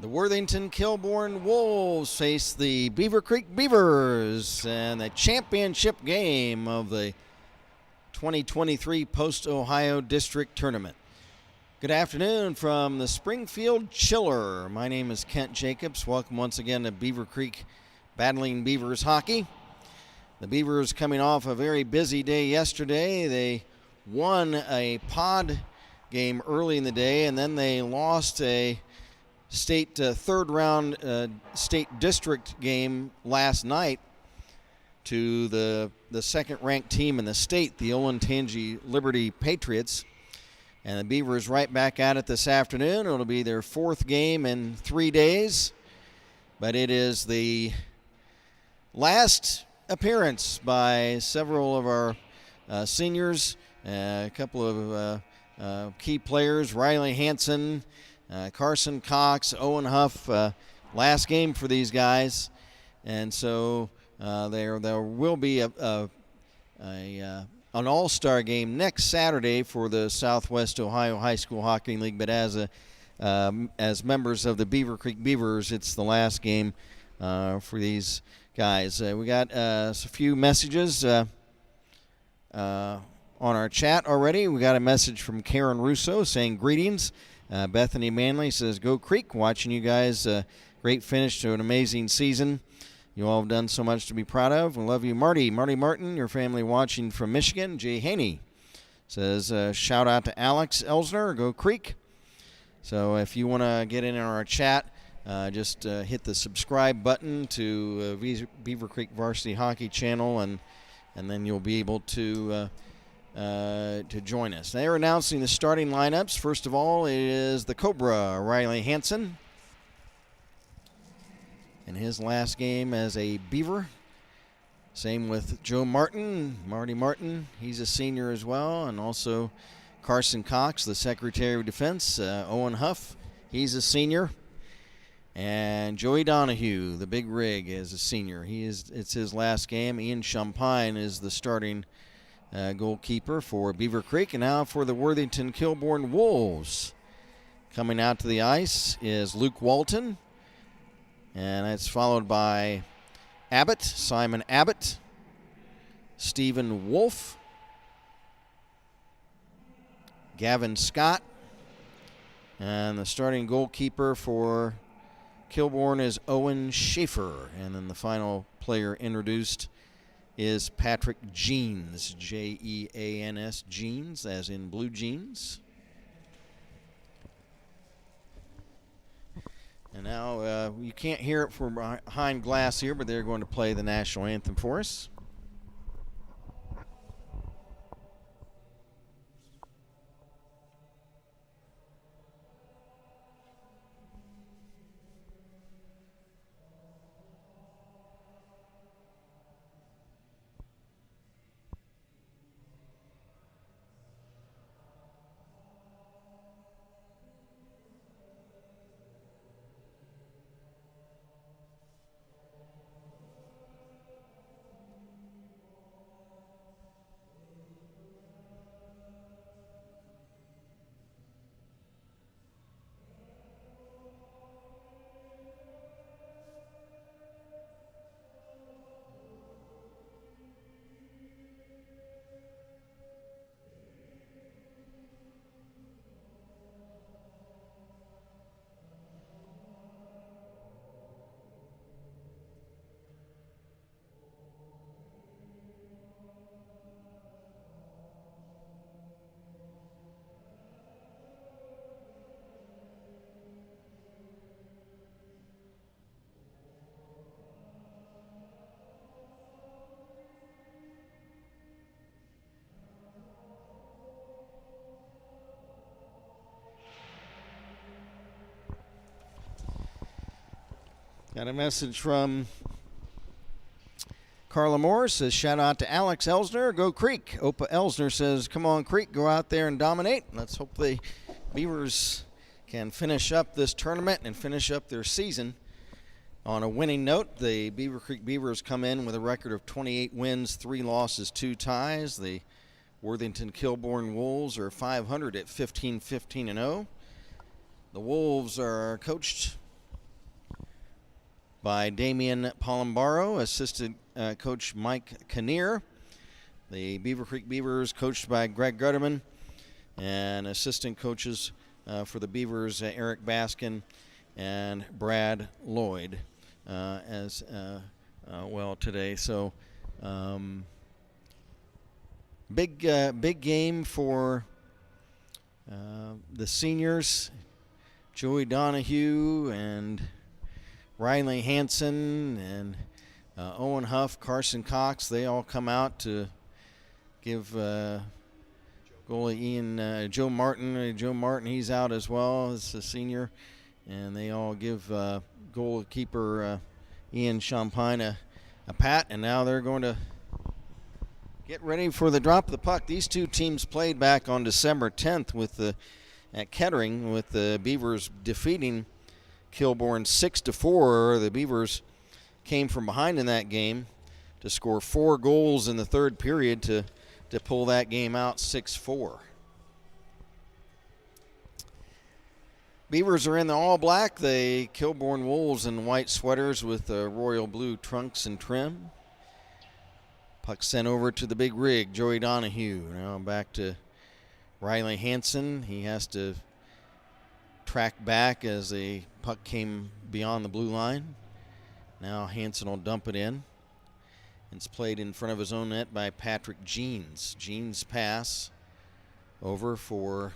The Worthington Kilbourne Wolves face the Beaver Creek Beavers in the championship game of the 2023 Post-Ohio District Tournament. Good afternoon from the Springfield Chiller. My name is Kent Jacobs. Welcome once again to Beaver Creek Battling Beavers Hockey. The Beavers coming off a very busy day yesterday. They won a pod game early in the day, and then they lost a state third round state district game last night to the second ranked team in the state, the Olentangy Liberty Patriots. And the Beavers right back at it this afternoon. It'll be their fourth game in 3 days, but it is the last appearance by several of our seniors, a couple of key players, Riley Hansen, Carson Cox, Owen Huff, last game for these guys. And so there will be an all-star game next Saturday for the Southwest Ohio High School Hockey League. But as members of the Beaver Creek Beavers, it's the last game for these guys. We got a few messages on our chat already. We got a message from Karen Russo saying greetings. Bethany Manley says, "Go Creek, watching you guys. Great finish to an amazing season. You all have done so much to be proud of. We love you, Marty. Marty Martin, your family watching from Michigan." Jay Haney says, shout out to Alex Elsner, Go Creek. So if you want to get in on our chat, just hit the subscribe button to Beaver Creek Varsity Hockey Channel, and then you'll be able to join us. They're announcing the starting lineups. First of all is the Cobra, Riley Hansen, in his last game as a Beaver. Same with Joe Martin, Marty Martin. He's a senior as well. And also Carson Cox, the Secretary of Defense. Owen Huff, he's a senior. And Joey Donahue, the big rig, is a senior. It's his last game. Ian Champagne is the starting goalkeeper for Beaver Creek. And now for the Worthington Kilbourne Wolves. Coming out to the ice is Luke Walton. And that's followed by Abbott, Simon Abbott, Stephen Wolf, Gavin Scott, and the starting goalkeeper for Kilbourne is Owen Schaefer. And then the final player introduced is Patrick Jeans, Jeans, jeans, as in blue jeans. And now you can't hear it from behind glass here, but they're going to play the national anthem for us. Got a message from Carla Moore. Says, shout out to Alex Elsner, Go Creek. Opa Elsner says, come on Creek, go out there and dominate. Let's hope the Beavers can finish up this tournament and finish up their season on a winning note. The Beaver Creek Beavers come in with a record of 28 wins, 3 losses, 2 ties. The Worthington Kilbourne Wolves are 500 at 15-15-0. The Wolves are coached by Damian Palambaro, assistant coach Mike Kinnear. The Beaver Creek Beavers coached by Greg Gutterman, and assistant coaches for the Beavers Eric Baskin and Brad Lloyd as well today. So big game for the seniors. Joey Donahue and Riley Hansen and Owen Huff, Carson Cox, they all come out to give goalie Ian, Joe Martin, he's out as well as a senior. And they all give goalkeeper Ian Champagne a pat. And now they're going to get ready for the drop of the puck. These two teams played back on December 10th at Kettering, with the Beavers defeating Kilbourne 6-4. The Beavers came from behind in that game to score 4 goals in the third period to pull that game out 6-4. Beavers are in the all black. The Kilbourne Wolves in white sweaters with royal blue trunks and trim. Puck sent over to the big rig, Joey Donahue. Now back to Riley Hansen. He has to track back as the puck came beyond the blue line. Now Hansen will dump it in. It's played in front of his own net by Patrick Jeans. Jeans pass over for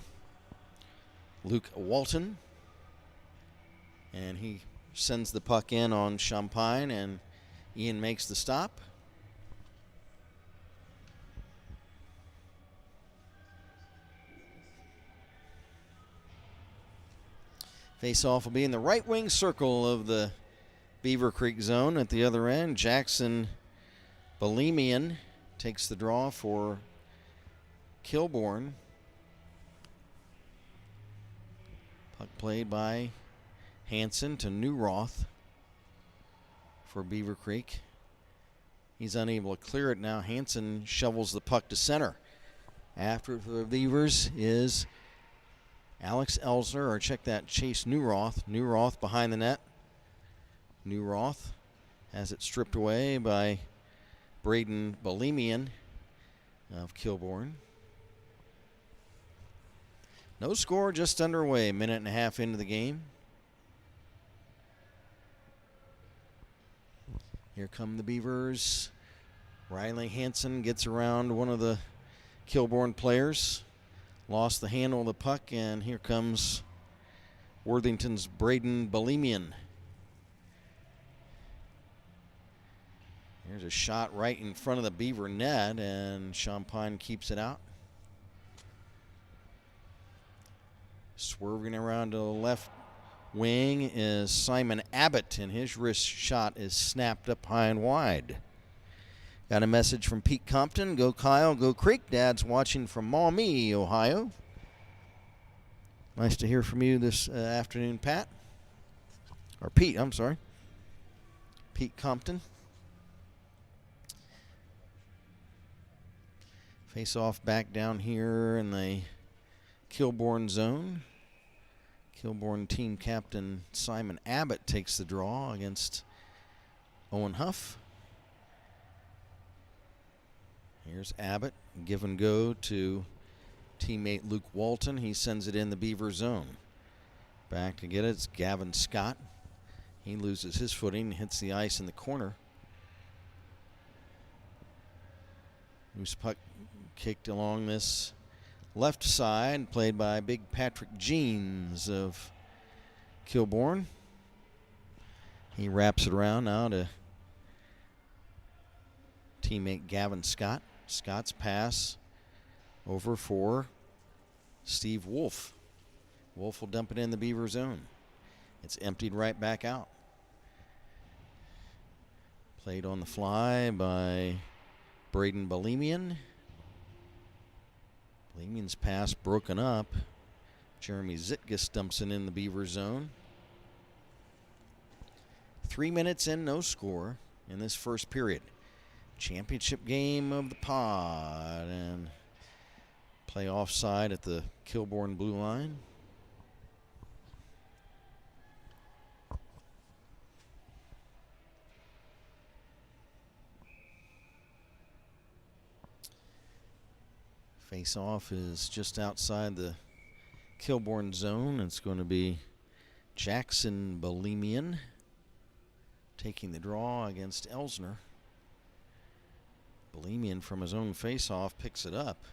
Luke Walton. And he sends the puck in on Champagne, and Ian makes the stop. Face-off will be in the right wing circle of the Beaver Creek zone. At the other end, Jackson Bolemian takes the draw for Kilbourne. Puck played by Hansen to Newroth for Beaver Creek. He's unable to clear it now. Hansen shovels the puck to center. After the Beavers is Alex Elsner, or check that, Chase Newroth. Newroth behind the net. Newroth has it stripped away by Braden Bolemian of Kilbourne. No score, just underway. Minute and a half into the game. Here come the Beavers. Riley Hansen gets around one of the Kilbourne players. Lost the handle of the puck, and here comes Worthington's Braden Bolemian. Here's a shot right in front of the Beaver net, and Champagne keeps it out. Swerving around to the left wing is Simon Abbott, and his wrist shot is snapped up high and wide. Got a message from Pete Compton. Go Kyle, go Creek. Dad's watching from Maumee, Ohio. Nice to hear from you this afternoon, Pat. Or Pete, I'm sorry. Pete Compton. Face off back down here in the Kilbourne zone. Kilbourne team captain Simon Abbott takes the draw against Owen Huff. Here's Abbott, give and go to teammate Luke Walton. He sends it in the Beaver zone. Back to get it, it's Gavin Scott. He loses his footing, hits the ice in the corner. Loose puck kicked along this left side, played by big Patrick Jeans of Kilbourne. He wraps it around now to teammate Gavin Scott. Scott's pass over for Steve Wolf. Wolf will dump it in the Beaver zone. It's emptied right back out. Played on the fly by Braden Bolemian. Bolemian's pass broken up. Jeremy Zitkus dumps it in the Beaver zone. 3 minutes in, no score in this first period. Championship game of the pod, and play offside at the Kilbourne blue line. Face-off is just outside the Kilbourne zone. It's going to be Jackson Bolemian taking the draw against Elsner. Bolemian from his own face-off picks it up.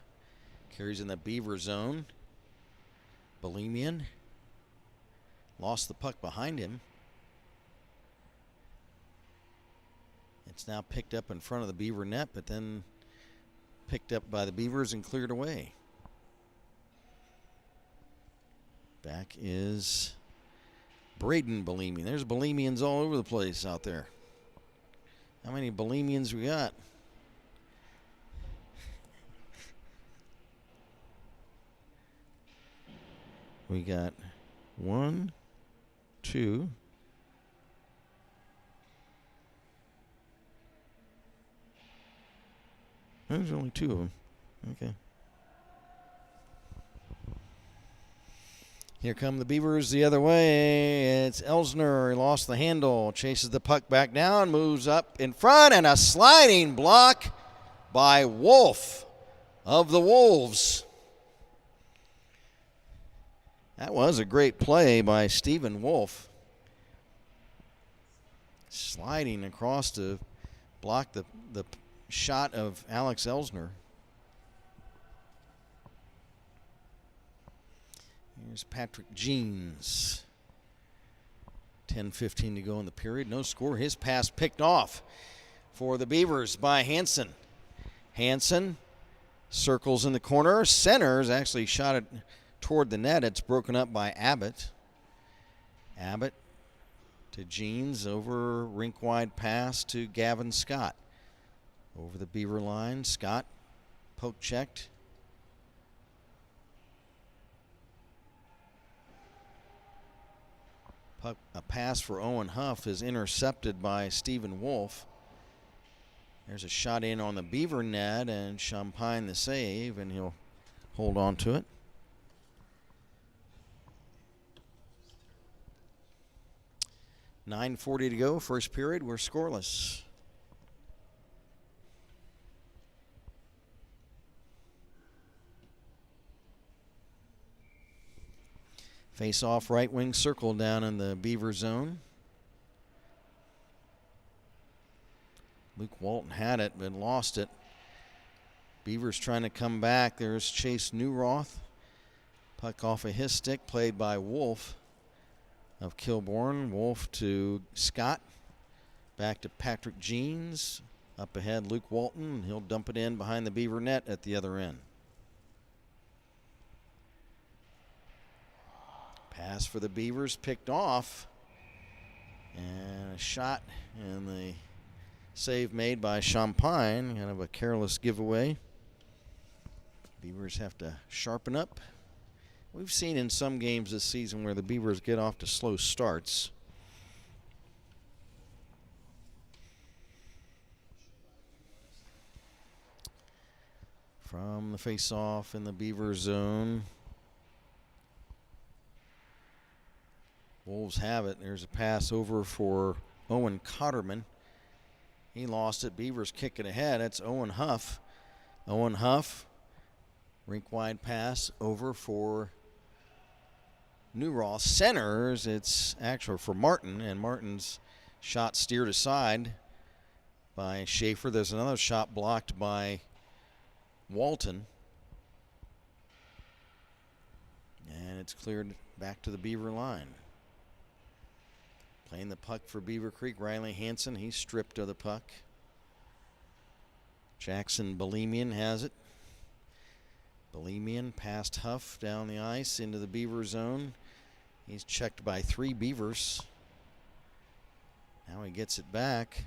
Carries in the Beaver zone. Bolemian lost the puck behind him. It's now picked up in front of the Beaver net, but then picked up by the Beavers and cleared away. Back is Braden Bolemian. There's Bolemians all over the place out there. How many Bolemians we got? We got 1, 2. There's only 2 of them. Okay. Here come the Beavers the other way. It's Elsner. He lost the handle. Chases the puck back down. Moves up in front. And a sliding block by Wolf of the Wolves. That was a great play by Stephen Wolf. Sliding across to block the shot of Alex Elsner. Here's Patrick Jeans. 10:15 to go in the period. No score. His pass picked off for the Beavers by Hansen. Hansen circles in the corner. Centers actually shot it toward the net. It's broken up by Abbott. Abbott to Jeans, over rink wide pass to Gavin Scott. Over the Beaver line, Scott poke checked. Puck, a pass for Owen Huff is intercepted by Stephen Wolf. There's a shot in on the Beaver net, and Champagne the save, and he'll hold on to it. .9:40 to go, first period. We're scoreless. Face-off right wing circle down in the Beaver zone. Luke Walton had it but lost it. Beavers trying to come back. There's Chase Newroth. Puck off of his stick, played by Wolf of Kilbourne. Wolf to Scott. Back to Patrick Jeans. Up ahead, Luke Walton. He'll dump it in behind the Beaver net at the other end. Pass for the Beavers picked off. And a shot, and the save made by Champagne. Kind of a careless giveaway. Beavers have to sharpen up. We've seen in some games this season where the Beavers get off to slow starts. From the face-off in the Beaver zone. Wolves have it. There's a pass over for Owen Cotterman. He lost it. Beavers kick it ahead. That's Owen Huff. Owen Huff, rink-wide pass over for Newroth. Centers. It's actually for Martin, and Martin's shot steered aside by Schaefer. There's another shot blocked by Walton. And it's cleared back to the Beaver line. Playing the puck for Beaver Creek, Riley Hansen. He's stripped of the puck. Jackson Bolemian has it. Bolemian past Huff down the ice into the Beaver zone. He's checked by 3 Beavers. Now he gets it back.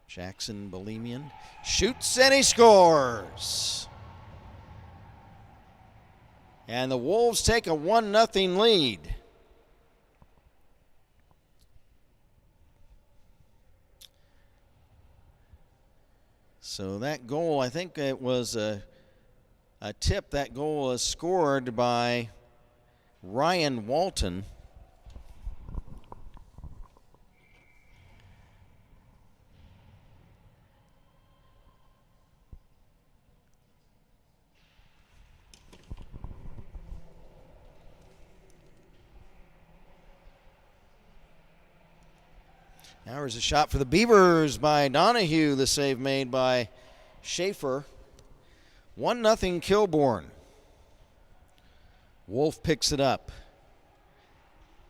Jackson Bolemian shoots and he scores. And the Wolves take a 1-0 lead. So that goal, I think it was a tip. That goal was scored by Ryan Walton. Now there's a shot for the Beavers by Donahue. The save made by Schaefer. 1-0 Kilbourne. Wolf picks it up.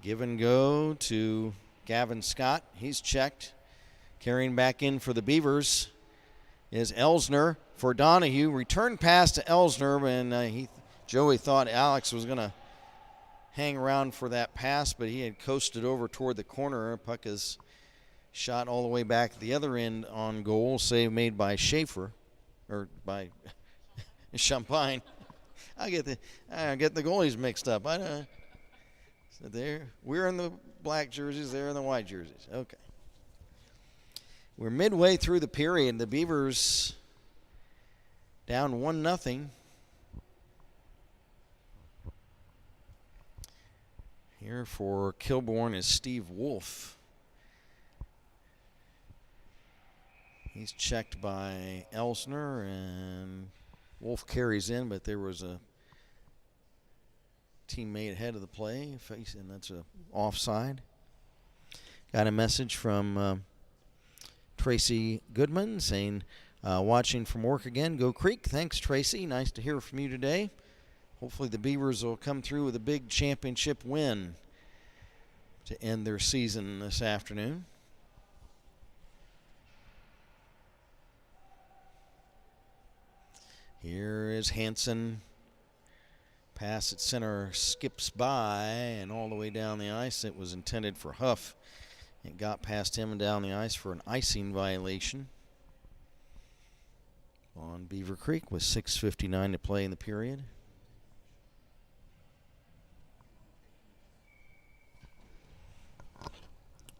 Give and go to Gavin Scott. He's checked. Carrying back in for the Beavers is Elsner for Donahue. Return pass to Elsner, and Joey thought Alex was going to hang around for that pass, but he had coasted over toward the corner. Puck is shot all the way back at the other end on goal. Save made by Schaefer, or by Champagne. I get the goalies mixed up. So we're in the black jerseys, they're in the white jerseys. Okay. We're midway through the period. The Beavers down 1-0. Here for Kilbourne is Steve Wolf. He's checked by Elsner, and Wolf carries in, but there was a teammate ahead of the play, and that's a offside. Got a message from Tracy Goodman saying, watching from work again, go Creek. Thanks, Tracy. Nice to hear from you today. Hopefully the Beavers will come through with a big championship win to end their season this afternoon. Here is Hansen. Pass at center skips by and all the way down the ice. It was intended for Huff. It got past him and down the ice for an icing violation on Beaver Creek with 6:59 to play in the period.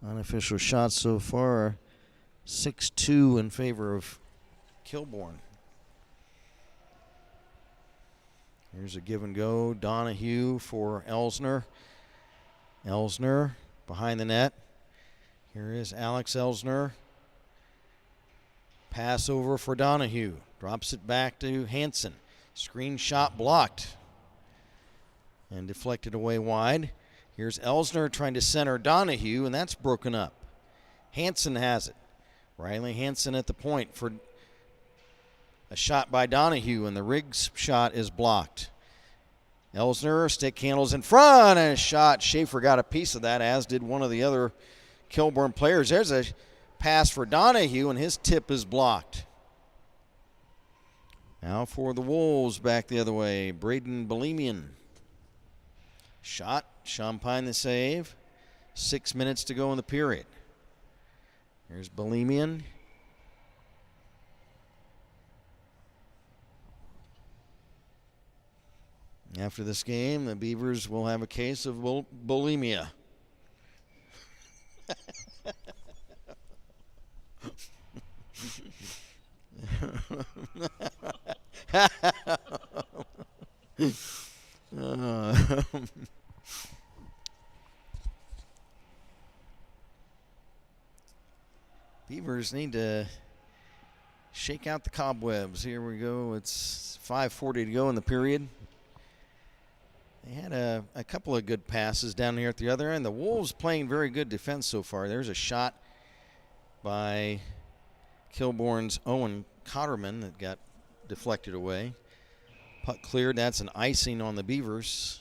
Unofficial shots so far, 6-2 in favor of Kilbourne. Here's a give and go. Donahue for Elsner. Elsner behind the net. Here is Alex Elsner. Pass over for Donahue. Drops it back to Hansen. Screen shot blocked and deflected away wide. Here's Elsner trying to center Donahue, and that's broken up. Hansen has it. Riley Hansen at the point for a shot by Donahue, and the Riggs shot is blocked. Elsner, stick handles in front, and a shot. Schaefer got a piece of that, as did one of the other Kilbourne players. There's a pass for Donahue, and his tip is blocked. Now for the Wolves, back the other way. Braden Belemian. Shot. Champagne the save. 6 minutes to go in the period. Here's Belemian. After this game, the Beavers will have a case of bulimia. Beavers need to shake out the cobwebs. Here we go. It's 5:40 to go in the period. They had a couple of good passes down here at the other end. The Wolves playing very good defense so far. There's a shot by Kilbourne's Owen Cotterman that got deflected away. Puck cleared. That's an icing on the Beavers.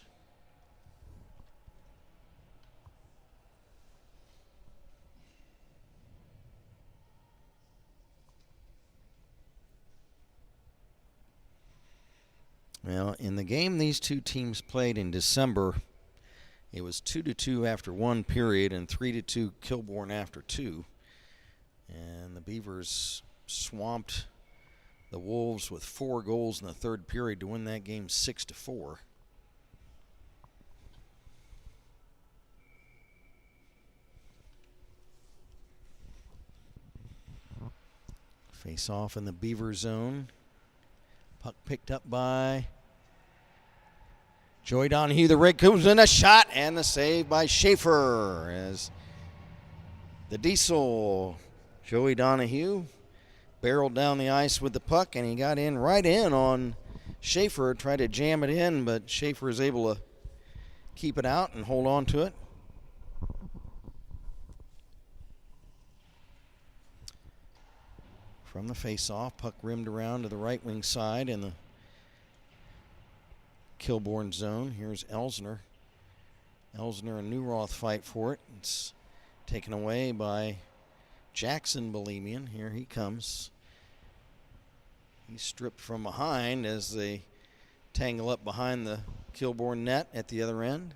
Well, in the game these two teams played in December, it was 2-2 after one period and 3-2 Kilbourne after two. And the Beavers swamped the Wolves with 4 goals in the third period to win that game 6-4. Face off in the Beaver zone. Puck picked up by Joey Donahue. The rig comes in, a shot and the save by Schaefer as the Diesel, Joey Donahue, barreled down the ice with the puck, and he got right in on Schaefer, tried to jam it in, but Schaefer is able to keep it out and hold on to it. From the face-off, puck rimmed around to the right wing side in the Kilbourne zone. Here's Elsner. Elsner and Newroth fight for it. It's taken away by Jackson Bohemian. Here he comes. He's stripped from behind as they tangle up behind the Kilbourne net at the other end.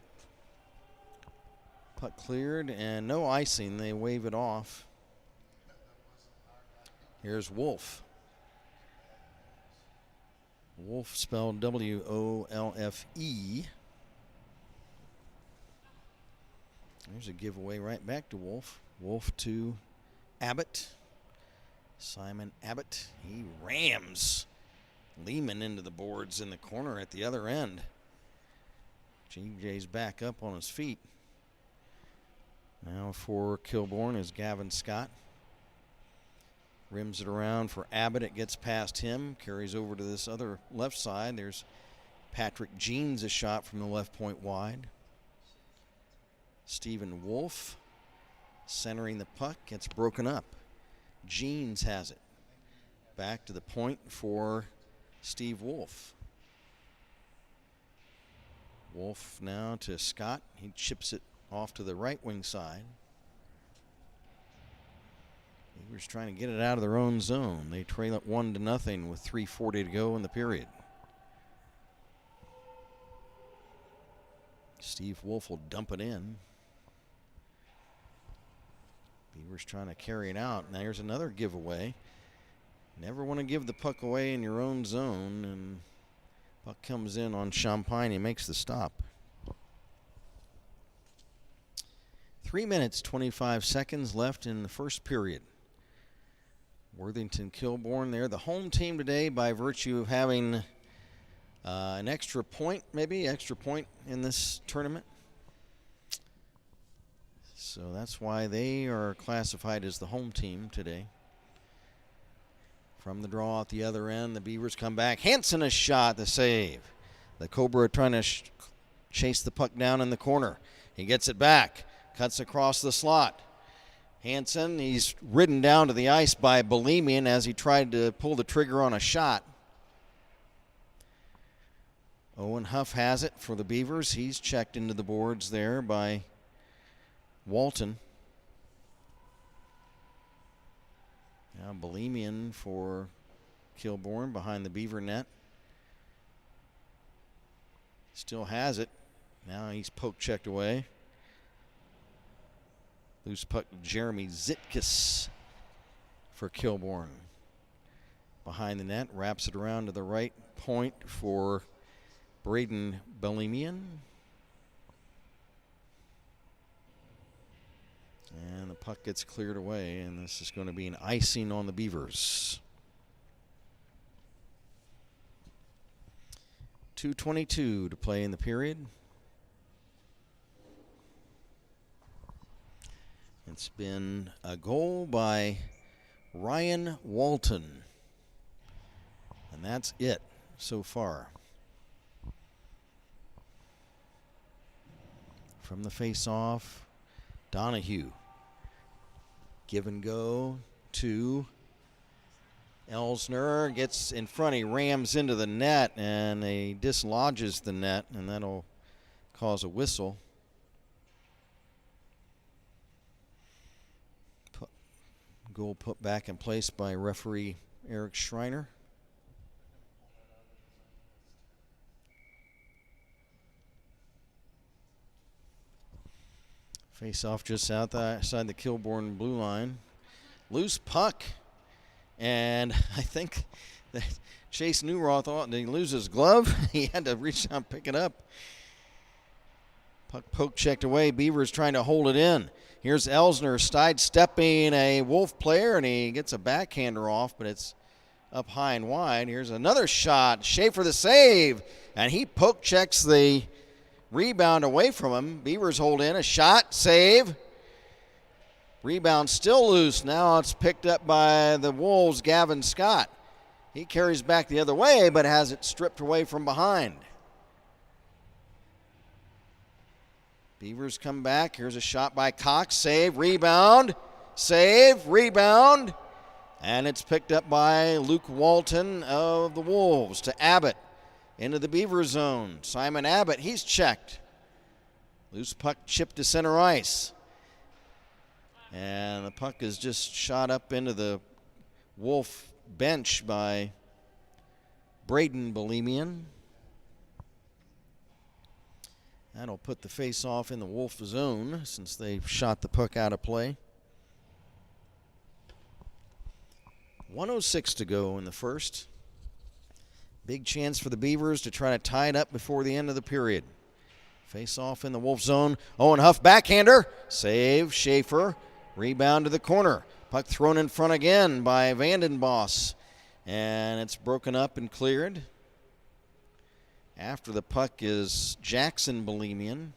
Puck cleared and no icing. They wave it off. Here's Wolf. Wolf spelled W-O-L-F-E. There's a giveaway right back to Wolf. Wolf to Abbott. Simon Abbott. He rams Lehman into the boards in the corner at the other end. GJ's back up on his feet. Now for Kilbourne is Gavin Scott. Rims it around for Abbott. It gets past him. Carries over to this other left side. There's Patrick Jeans, a shot from the left point wide. Stephen Wolf centering the puck. Gets broken up. Jeans has it. Back to the point for Steve Wolf. Wolf now to Scott. He chips it off to the right wing side. Beavers trying to get it out of their own zone. They trail it 1-0 with 3:40 to go in the period. Steve Wolf will dump it in. Beavers trying to carry it out. Now here's another giveaway. Never want to give the puck away in your own zone, and puck comes in on Champagne. He makes the stop. 3 minutes, 25 seconds left in the first period. Worthington Kilbourne, they're the home team today by virtue of having an extra point in this tournament. So that's why they are classified as the home team today. From the draw at the other end, the Beavers come back. Hansen a shot, the save. The Cobra trying to chase the puck down in the corner. He gets it back, cuts across the slot. Hansen, he's ridden down to the ice by Bohemian as he tried to pull the trigger on a shot. Owen Huff has it for the Beavers. He's checked into the boards there by Walton. Now Bohemian for Kilbourne behind the Beaver net. Still has it. Now he's poke checked away. Loose puck Jeremy Zitkus for Kilbourne. Behind the net, wraps it around to the right point for Braden Bohemian. And the puck gets cleared away, and this is going to be an icing on the Beavers. 2:22 to play in the period. It's been a goal by Ryan Walton, and that's it so far. From the face-off, Donahue. Give and go to Elsner. Gets in front. He rams into the net, and he dislodges the net, and that'll cause a whistle. Goal put back in place by referee Eric Schreiner. Face off just outside the Kilbourne blue line. Loose puck. And I think that Chase Newroth thought, did he lose his glove? He had to reach down and pick it up. Puck poke checked away. Beavers trying to hold it in. Here's Elsner sidestepping a Wolf player, and he gets a backhander off, but it's up high and wide. Here's another shot. Schaefer the save, and he poke checks the rebound away from him. Beavers hold in. A shot, save. Rebound still loose. Now it's picked up by the Wolves' Gavin Scott. He carries back the other way, but has it stripped away from behind. Beavers come back. Here's a shot by Cox. Save, rebound, save, rebound. And it's picked up by Luke Walton of the Wolves to Abbott into the Beaver zone. Simon Abbott, he's checked. Loose puck chipped to center ice. And the puck is just shot up into the Wolf bench by Braden Bohemian. That'll put the face-off in the Wolf zone since they've shot the puck out of play. 1:06 to go in the first. Big chance for the Beavers to try to tie it up before the end of the period. Face-off in the Wolf zone. Owen Huff backhander. Save. Schaefer. Rebound to the corner. Puck thrown in front again by Vandenboss. And it's broken up and cleared. After the puck is Jackson Bohemian.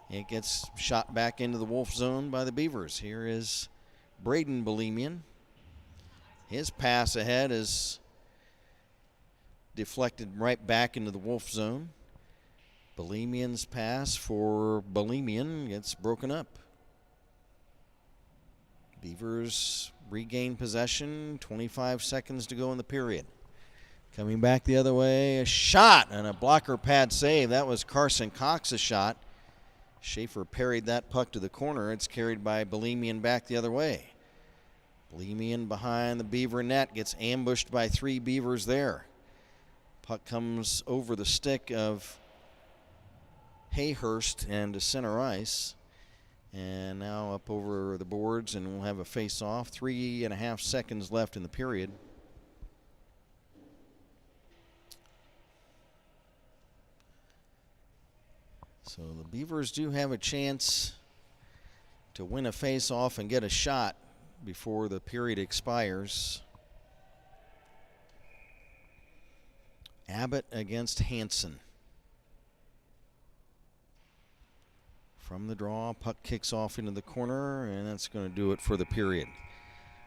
It gets shot back into the Wolf zone by the Beavers. Here is Braden Bohemian. His pass ahead is deflected right back into the Wolf zone. Bohemian's pass for Bohemian gets broken up. Beavers regain possession, 25 seconds to go in the period. Coming back the other way, a shot and a blocker pad save. That was Carson Cox's shot. Schaefer parried that puck to the corner. It's carried by Bohemian back the other way. Bohemian behind the Beaver net, gets ambushed by 3 Beavers there. Puck comes over the stick of Hayhurst and to center ice. And now up over the boards, and we'll have a face-off. 3.5 seconds left in the period. So the Beavers do have a chance to win a face-off and get a shot before the period expires. Abbott against Hansen. From the draw, puck kicks off into the corner, and that's going to do it for the period.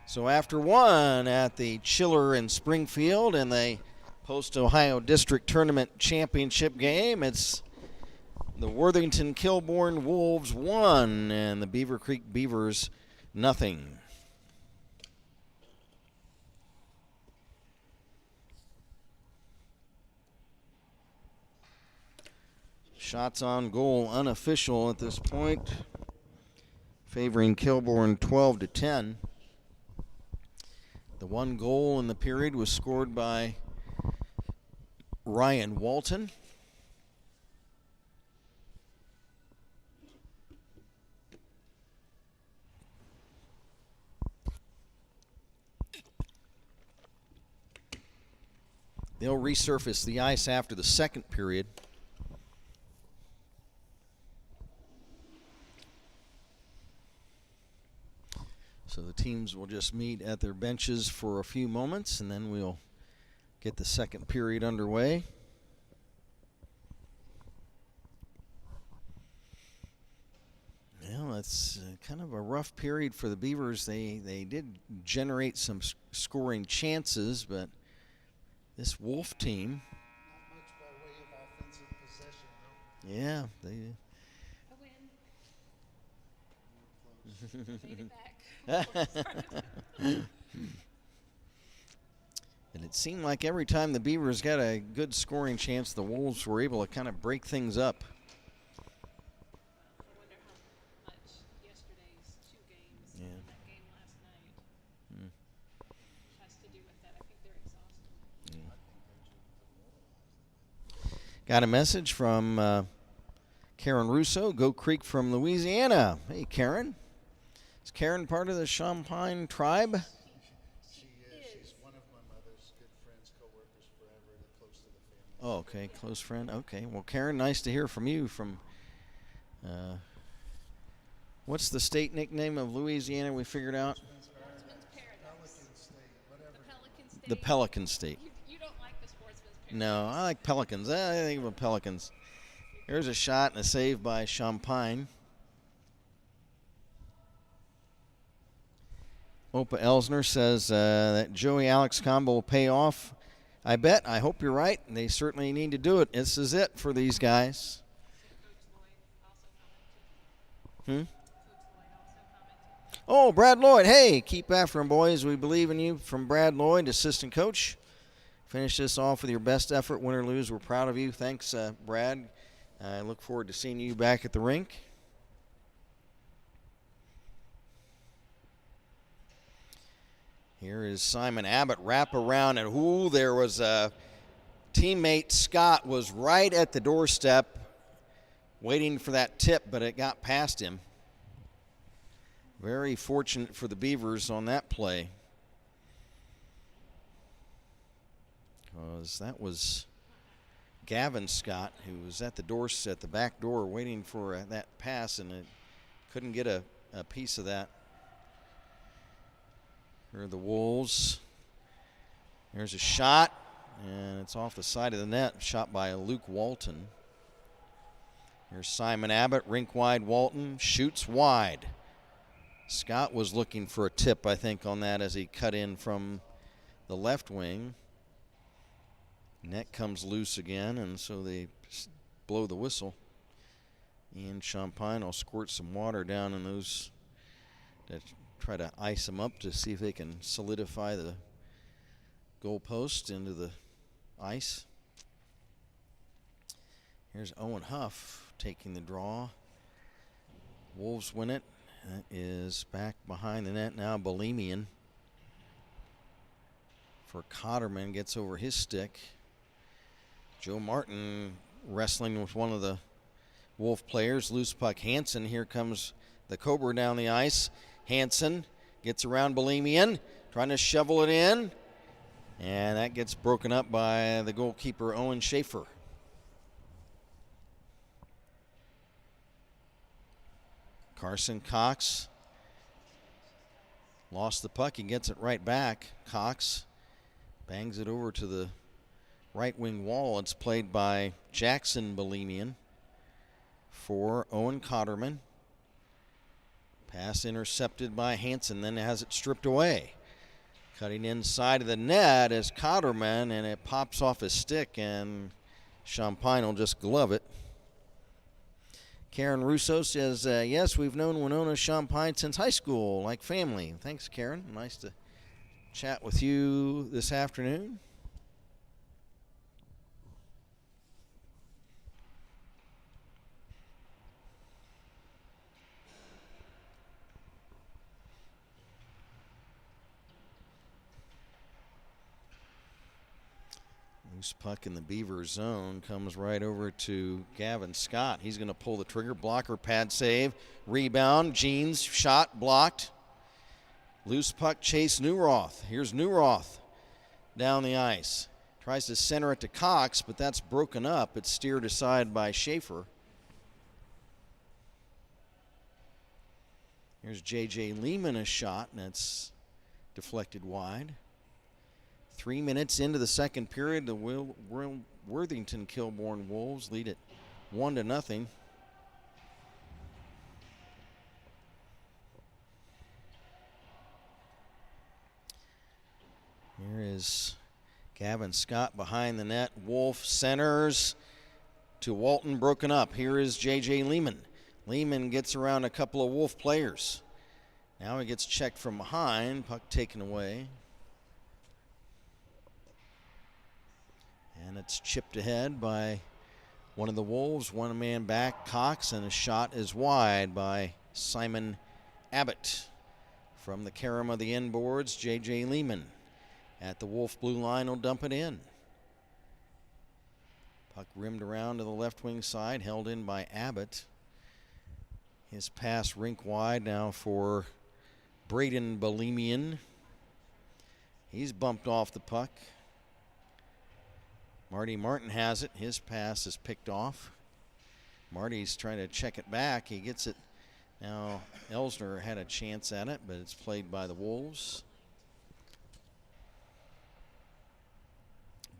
So after one at the Chiller in Springfield in the Post-Ohio District Tournament Championship game, it's the Worthington Kilbourne Wolves 1 and the Beaver Creek Beavers nothing. Shots on goal unofficial at this point, favoring Kilbourne 12-10. The one goal in the period was scored by Ryan Walton. They'll resurface the ice after the second period. So the teams will just meet at their benches for a few moments, and then we'll get the second period underway. Well, it's kind of a rough period for the Beavers. They did generate some scoring chances, but this Wolf team. Not much by way of offensive possession, though. Yeah, they. Made it back. And it seemed like every time the Beavers got a good scoring chance, the Wolves were able to kind of break things up. I wonder how much yesterday's 2 games Yeah. and that game last night has to do with that. I think they're exhausted. Got a message from Karen Russo, Goat Creek from Louisiana. Hey, Karen. Is Karen part of the Champagne tribe? She is. She's one of my mother's good friends, co-workers forever, close to the family. Oh, okay, close friend. Okay, well, Karen, nice to hear from you. From what's the state nickname of Louisiana we figured out? Sportsman's Paradise. Pelican State, whatever. The Pelican State. The Pelican State. You don't like the Sportsman's Paradise. No, I like Pelicans. I think of Pelicans. Here's a shot and a save by Champagne. Opa Elsner says that Joey Alex combo will pay off. I bet. I hope you're right. They certainly need to do it. This is it for these guys. Coach Lloyd also commented. Hmm? Coach Lloyd also commented. Oh, Brad Lloyd. Hey, keep after him, boys. We believe in you. From Brad Lloyd, assistant coach. Finish this off with your best effort, win or lose. We're proud of you. Thanks, Brad. I look forward to seeing you back at the rink. Here is Simon Abbott, wrap around, and there was a teammate, Scott, was right at the doorstep waiting for that tip, but it got past him. Very fortunate for the Beavers on that play, because that was Gavin Scott, who was at the back door waiting for that pass, and it couldn't get a piece of that. Here are the Wolves. There's a shot, and it's off the side of the net, shot by Luke Walton. Here's Simon Abbott, rink wide. Walton shoots wide. Scott was looking for a tip, I think, on that as he cut in from the left wing. Net comes loose again, and so they blow the whistle. Ian Champagne will squirt some water down in those to try to ice them up to see if they can solidify the goalpost into the ice. Here's Owen Huff taking the draw. Wolves win it. That is back behind the net now. Bolemian for Cotterman, gets over his stick. Joe Martin wrestling with one of the Wolf players. Loose puck, Hansen. Here comes the Cobra down the ice. Hansen gets around Bolemian, trying to shovel it in. And that gets broken up by the goalkeeper, Owen Schaefer. Carson Cox lost the puck. He gets it right back. Cox bangs it over to the right wing wall. It's played by Jackson Bolemian for Owen Cotterman. Pass intercepted by Hansen, then has it stripped away. Cutting inside of the net is Cotterman, and it pops off his stick, and Champagne will just glove it. Karen Russo says, yes, we've known Winona Champagne since high school, like family. Thanks, Karen. Nice to chat with you this afternoon. Loose puck in the Beaver zone comes right over to Gavin Scott. He's going to pull the trigger. Blocker pad save. Rebound. Jeans shot blocked. Loose puck chase Newroth. Here's Newroth down the ice. Tries to center it to Cox, but that's broken up. It's steered aside by Schaefer. Here's J.J. Lehman, a shot, and it's deflected wide. 3 minutes into the second period, the Worthington Kilbourne Wolves lead it 1-0. Here is Gavin Scott behind the net. Wolf centers to Walton, broken up. Here is J.J. Lehman. Lehman gets around a couple of Wolf players. Now he gets checked from behind. Puck taken away. And it's chipped ahead by one of the Wolves. One man back, Cox, and a shot is wide by Simon Abbott. From the carom of the inboards, J.J. Lehman at the Wolf blue line will dump it in. Puck rimmed around to the left wing side, held in by Abbott. His pass rink wide now for Braden Bolemian. He's bumped off the puck. Marty Martin has it. His pass is picked off. Marty's trying to check it back. He gets it. Now Elsner had a chance at it, but it's played by the Wolves.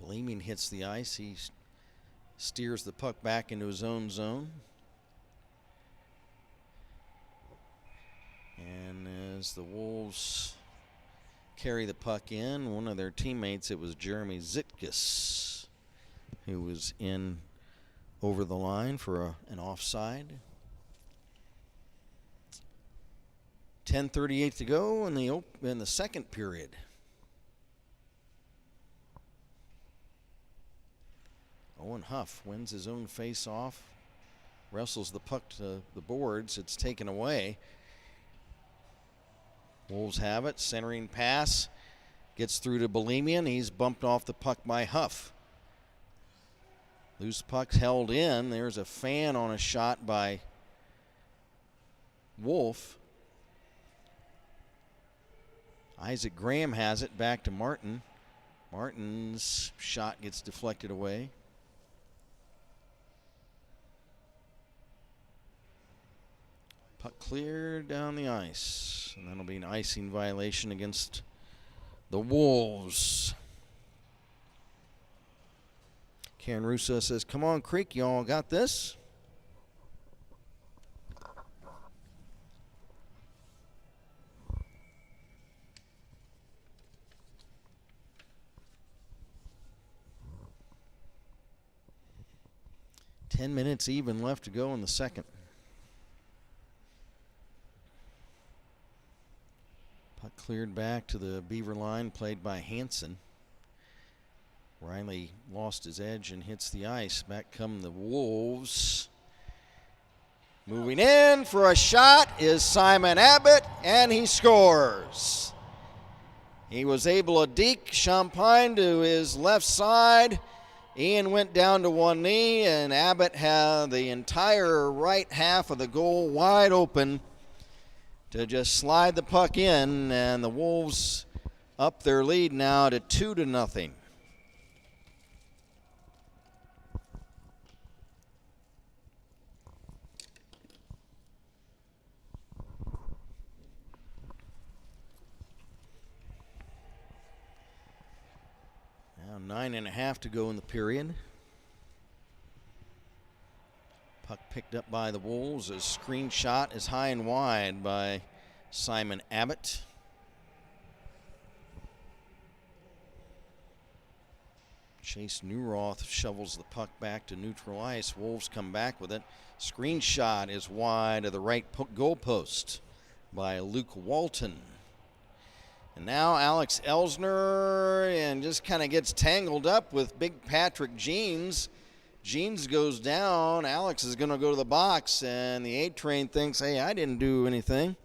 Bolemian hits the ice. He steers the puck back into his own zone. And as the Wolves carry the puck in, one of their teammates, it was Jeremy Zitkus, who was in over the line for an offside. 10:38 to go in the second period. Owen Huff wins his own face-off, wrestles the puck to the boards. It's taken away. Wolves have it. Centering pass gets through to Bohemian. He's bumped off the puck by Huff. Loose puck's held in. There's a fan on a shot by Wolf. Isaac Graham has it back to Martin. Martin's shot gets deflected away. Puck cleared down the ice. And that'll be an icing violation against the Wolves. Karen Russo says, come on, Creek, y'all got this? Ten minutes even left to go in the second. Puck cleared back to the Beaver line, played by Hansen. Riley lost his edge and hits the ice. Back come the Wolves. Moving in for a shot is Simon Abbott, and he scores. He was able to deke Champagne to his left side. Ian went down to one knee, and Abbott had the entire right half of the goal wide open to just slide the puck in, and the Wolves up their lead now to 2-0. Now 9.5 to go in the period. Puck picked up by the Wolves. A screen shot is high and wide by Simon Abbott. Chase Newroth shovels the puck back to neutral ice. Wolves come back with it. Screen shot is wide of the right goal post by Luke Walton. And now Alex Elsner and just kind of gets tangled up with big Patrick Jeans. Jeans goes down. Alex is going to go to the box, and the A-Train thinks, hey, I didn't do anything.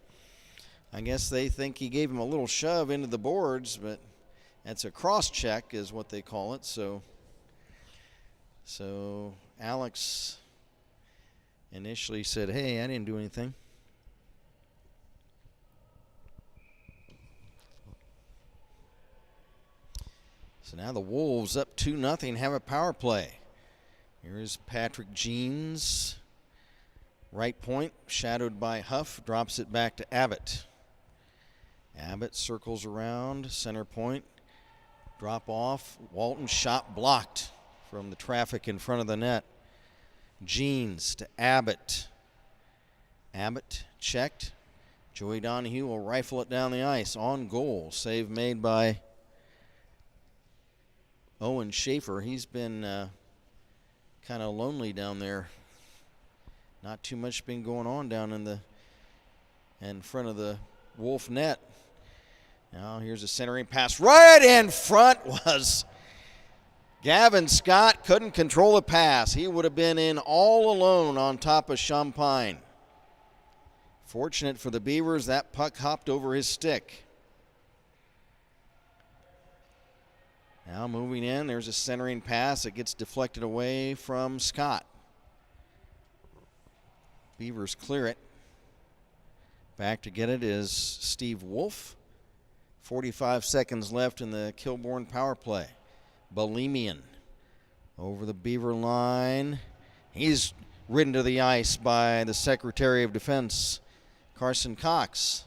I guess they think he gave him a little shove into the boards, but that's a cross-check is what they call it. So Alex initially said, hey, I didn't do anything. So now the Wolves up 2-0 have a power play. Here's Patrick Jeans. Right point, shadowed by Huff, drops it back to Abbott. Abbott circles around, center point, drop off. Walton shot blocked from the traffic in front of the net. Jeans to Abbott. Abbott checked. Joey Donahue will rifle it down the ice. On goal, save made by Owen Schaefer. He's been kind of lonely down there. Not too much been going on down in front of the Wolf net. Now here's a centering pass. Right in front was Gavin Scott. Couldn't control the pass. He would have been in all alone on top of Champagne. Fortunate for the Beavers, that puck hopped over his stick. Now moving in, there's a centering pass. It gets deflected away from Scott. Beavers clear it. Back to get it is Steve Wolf. 45 seconds left in the Kilbourne power play. Bohemian over the Beaver line. He's ridden to the ice by the Secretary of Defense, Carson Cox.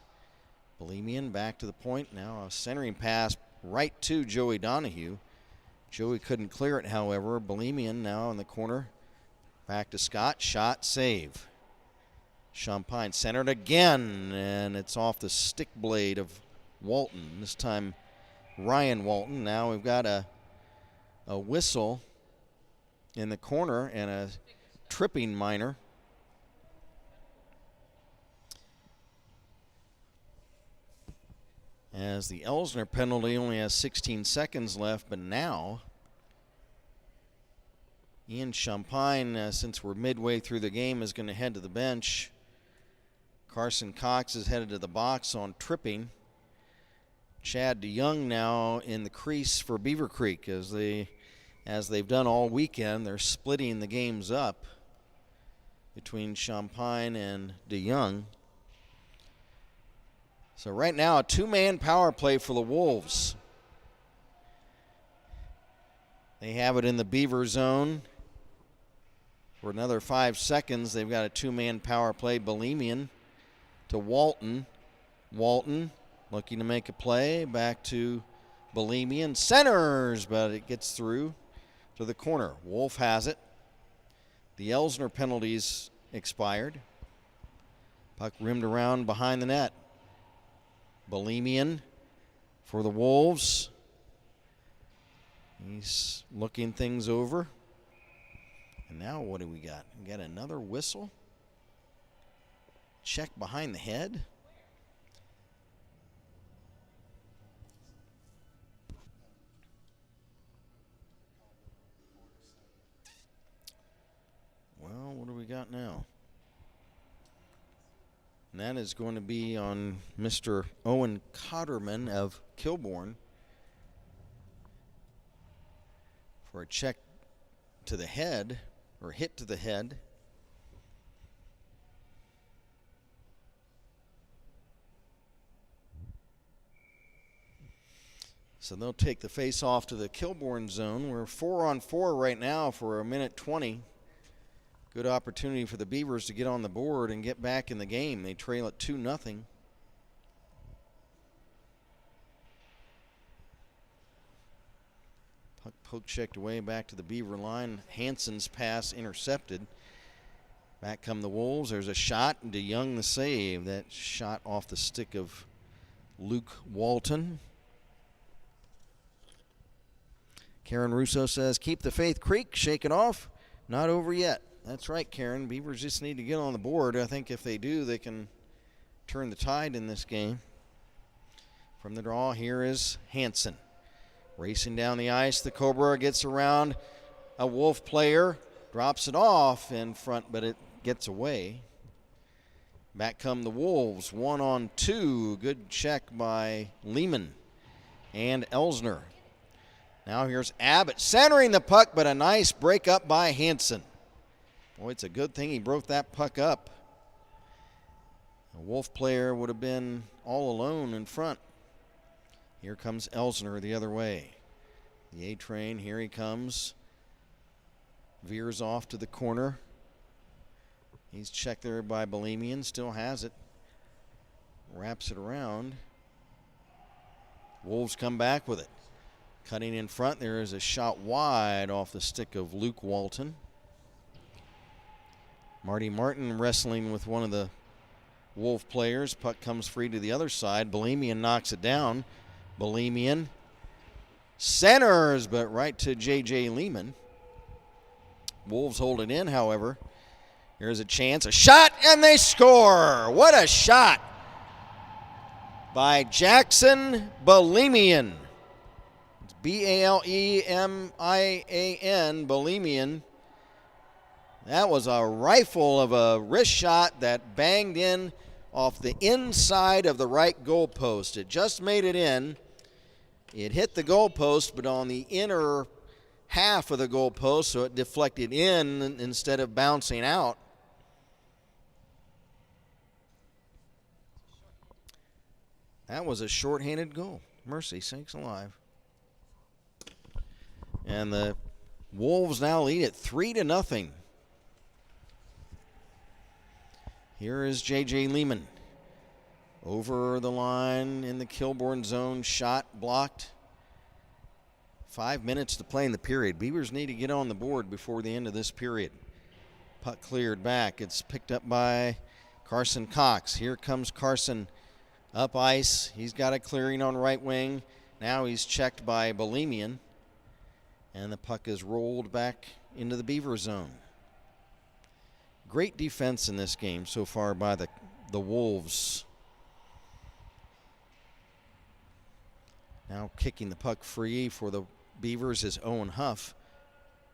Bohemian back to the point. Now a centering pass right to Joey Donahue. Joey couldn't clear it, however. Bohemian now in the corner. Back to Scott. Shot, save. Champagne centered again, and it's off the stick blade of Walton. This time Ryan Walton. Now we've got a whistle in the corner and a tripping minor. as the Elsner penalty only has 16 seconds left, but now Ian Champagne, since we're midway through the game, is going to head to the bench. Carson Cox is headed to the box on tripping. Chad DeYoung now in the crease for Beaver Creek as they've done all weekend. They're splitting the games up between Champagne and DeYoung. So right now, a two-man power play for the Wolves. They have it in the Beaver zone. For another 5 seconds, they've got a two-man power play. Bohemian to Walton. Walton looking to make a play. Back to Bohemian. Centers, but it gets through to the corner. Wolf has it. The Elsner penalties expired. Puck rimmed around behind the net. Bohemian for the Wolves. He's looking things over. And now what do we got? We got another whistle. Check behind the head. Well, what do we got now? And that is going to be on Mr. Owen Cotterman of Kilbourne for a check to the head, or hit to the head. So they'll take the face off to the Kilbourne zone. We're 4-on-4 right now for a minute 20. Good opportunity for the Beavers to get on the board and get back in the game. They trail at 2-0. Puck poke checked away back to the Beaver line. Hansen's pass intercepted. Back come the Wolves. There's a shot. DeYoung the save. That shot off the stick of Luke Walton. Karen Russo says, keep the faith, Creek. Shake it off. Not over yet. That's right, Karen. Beavers just need to get on the board. I think if they do, they can turn the tide in this game. From the draw, here is Hansen. Racing down the ice, the Cobra gets around a Wolf player, drops it off in front, but it gets away. Back come the Wolves, 1-on-2. Good check by Lehman and Elsner. Now here's Abbott centering the puck, but a nice break up by Hansen. Boy, it's a good thing he broke that puck up. A Wolf player would have been all alone in front. Here comes Elsner the other way. The A-train, here he comes. Veers off to the corner. He's checked there by Bohemian, still has it. Wraps it around. Wolves come back with it. Cutting in front, there is a shot wide off the stick of Luke Walton. Marty Martin wrestling with one of the Wolf players. Puck comes free to the other side. Bohemian knocks it down. Bohemian centers, but right to J.J. Lehman. Wolves hold it in, however. Here's a chance, a shot, and they score. What a shot by Jackson Bohemian. It's Balemian, Bohemian. That was a rifle of a wrist shot that banged in off the inside of the right goal post. It just made it in. It hit the goal post, but on the inner half of the goal post, so it deflected in instead of bouncing out. That was a shorthanded goal. Mercy sakes alive. And the Wolves now lead it 3-0. Here is J.J. Lehman. Over the line in the Kilbourne zone. Shot blocked. 5 minutes to play in the period. Beavers need to get on the board before the end of this period. Puck cleared back. It's picked up by Carson Cox. Here comes Carson up ice. He's got a clearing on right wing. Now he's checked by Bohemian. And the puck is rolled back into the Beaver zone. Great defense in this game so far by the Wolves. Now kicking the puck free for the Beavers is Owen Huff.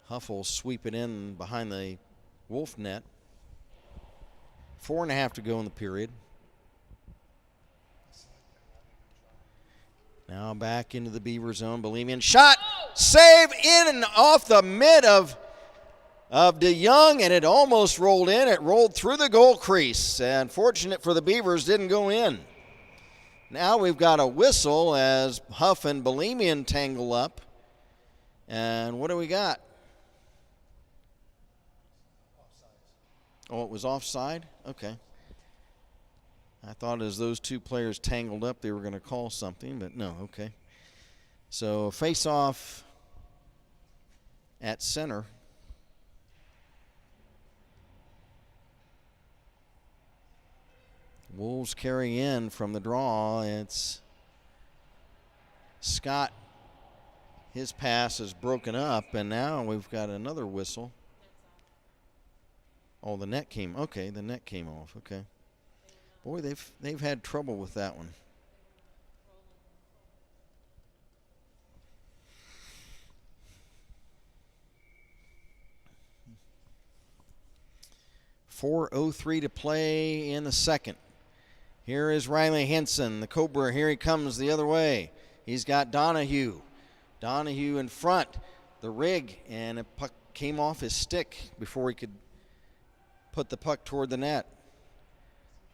Huff will sweep it in behind the Wolf net. 4.5 to go in the period. Now back into the Beaver zone. Bohemian shot. Save in and off the mid of DeYoung, and it almost rolled in. It rolled through the goal crease, and fortunate for the Beavers, didn't go in. Now we've got a whistle as Huff and Bohemian tangle up. And what do we got? Oh, it was offside? Okay. I thought as those two players tangled up, they were going to call something, but no, okay. So face-off at center. Wolves carry in from the draw. It's Scott. His pass is broken up, and now we've got another whistle. Oh, the net came. Okay, the net came off. Okay. Boy, they've had trouble with that one. .403 to play in the second. Here is Riley Henson, the Cobra. Here he comes the other way. He's got Donahue. Donahue in front. The rig, and a puck came off his stick before he could put the puck toward the net.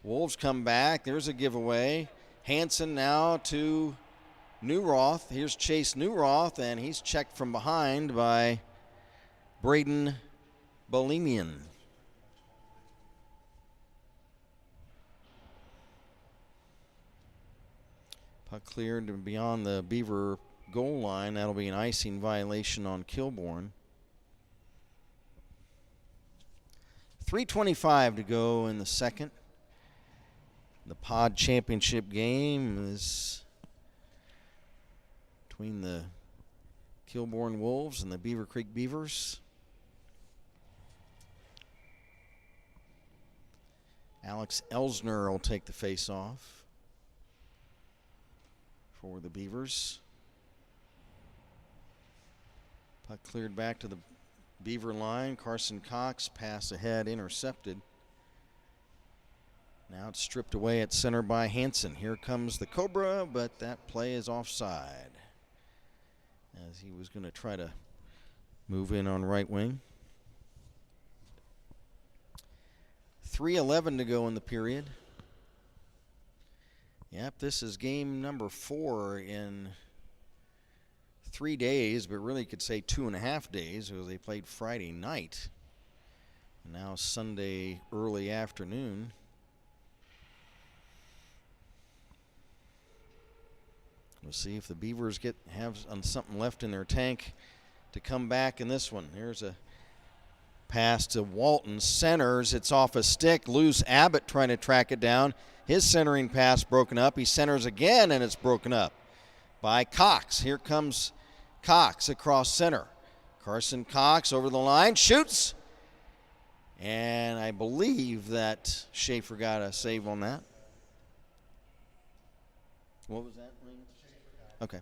Wolves come back. There's a giveaway. Hanson now to Newroth. Here's Chase Newroth, and he's checked from behind by Braden Bohemian. Puck cleared to beyond the Beaver goal line. That'll be an icing violation on Kilbourne. 3:25 to go in the second. The Pod Championship game is between the Kilbourne Wolves and the Beaver Creek Beavers. Alex Elsner will take the face-off for the Beavers. Puck cleared back to the Beaver line. Carson Cox pass ahead, intercepted. Now it's stripped away at center by Hanson. Here comes the Cobra, but that play is offside as he was going to try to move in on right wing. 3:11 to go in the period. Yep, this is game number 4 in 3 days, but really could say 2.5 days because they played Friday night. And now Sunday early afternoon. We'll see if the Beavers have something left in their tank to come back in this one. Here's a pass to Walton. Centers. It's off a stick. Loose. Abbott trying to track it down. His centering pass broken up. He centers again, and it's broken up by Cox. Here comes Cox across center. Carson Cox over the line. Shoots. And I believe that Schaefer got a save on that. What was that, Lane? Okay.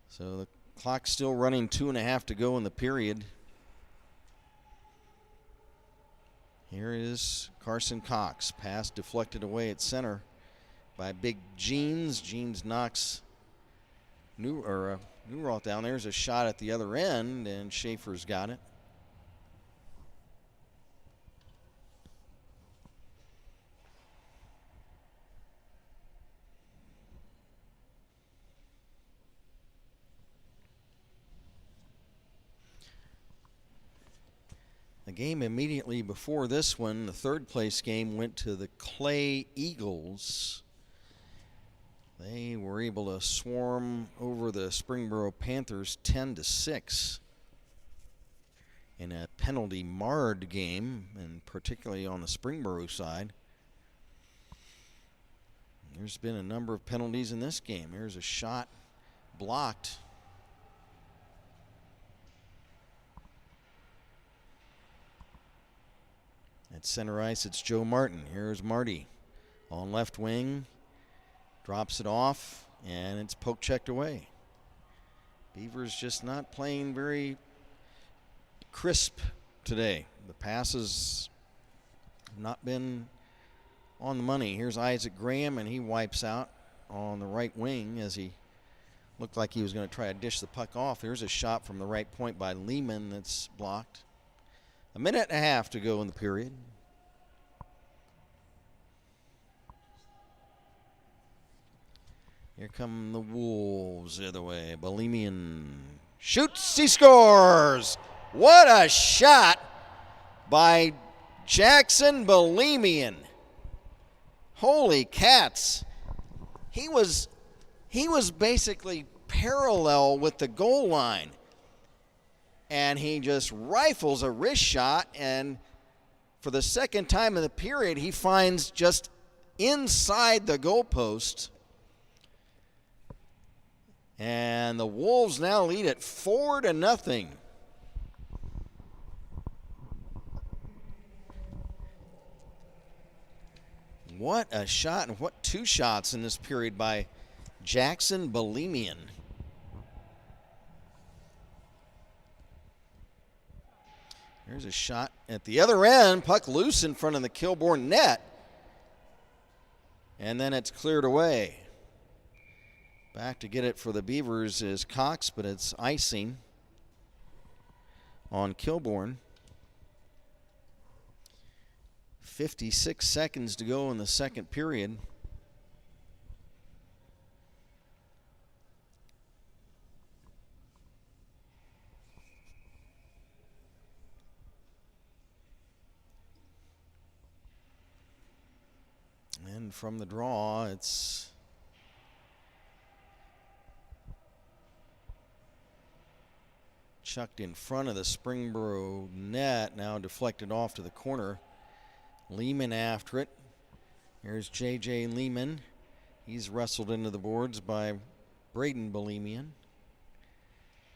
So the clock's still running, 2.5 to go in the period. Here is Carson Cox. Pass deflected away at center by Big Jeans. Jeans knocks Newroth down. There's a shot at the other end, and Schaefer's got it. The game immediately before this one, the third place game, went to the Clay Eagles. They were able to swarm over the Springboro Panthers 10-6 in a penalty marred game, and particularly on the Springboro side. There's been a number of penalties in this game. Here's a shot blocked. At center ice, it's Joe Martin. Here's Marty on left wing. Drops it off And it's poke checked away. Beavers just not playing very crisp today. The passes have not been on the money. Here's Isaac Graham, and he wipes out on the right wing as he looked like he was going to try to dish the puck off. There's a shot from the right point by Lehman that's blocked. 1.5 minutes to go in the period. Here come the Wolves the other way. Bolemian shoots, he scores! What a shot by Jackson Bolemian. Holy cats. He was basically parallel with the goal line. And he just rifles a wrist shot, and for the second time in the period, he finds just inside the goalpost. And the Wolves now lead it 4-0. What a shot, and what 2 shots in this period by Jackson Bolemian. There's a shot at the other end, puck loose in front of the Kilbourne net. And then it's cleared away. Back to get it for the Beavers is Cox, but it's icing on Kilbourne. 56 seconds to go in the second period. And from the draw, it's chucked in front of the Springboro net, now deflected off to the corner. Lehman after it. Here's J.J. Lehman. He's wrestled into the boards by Braden Bolemian.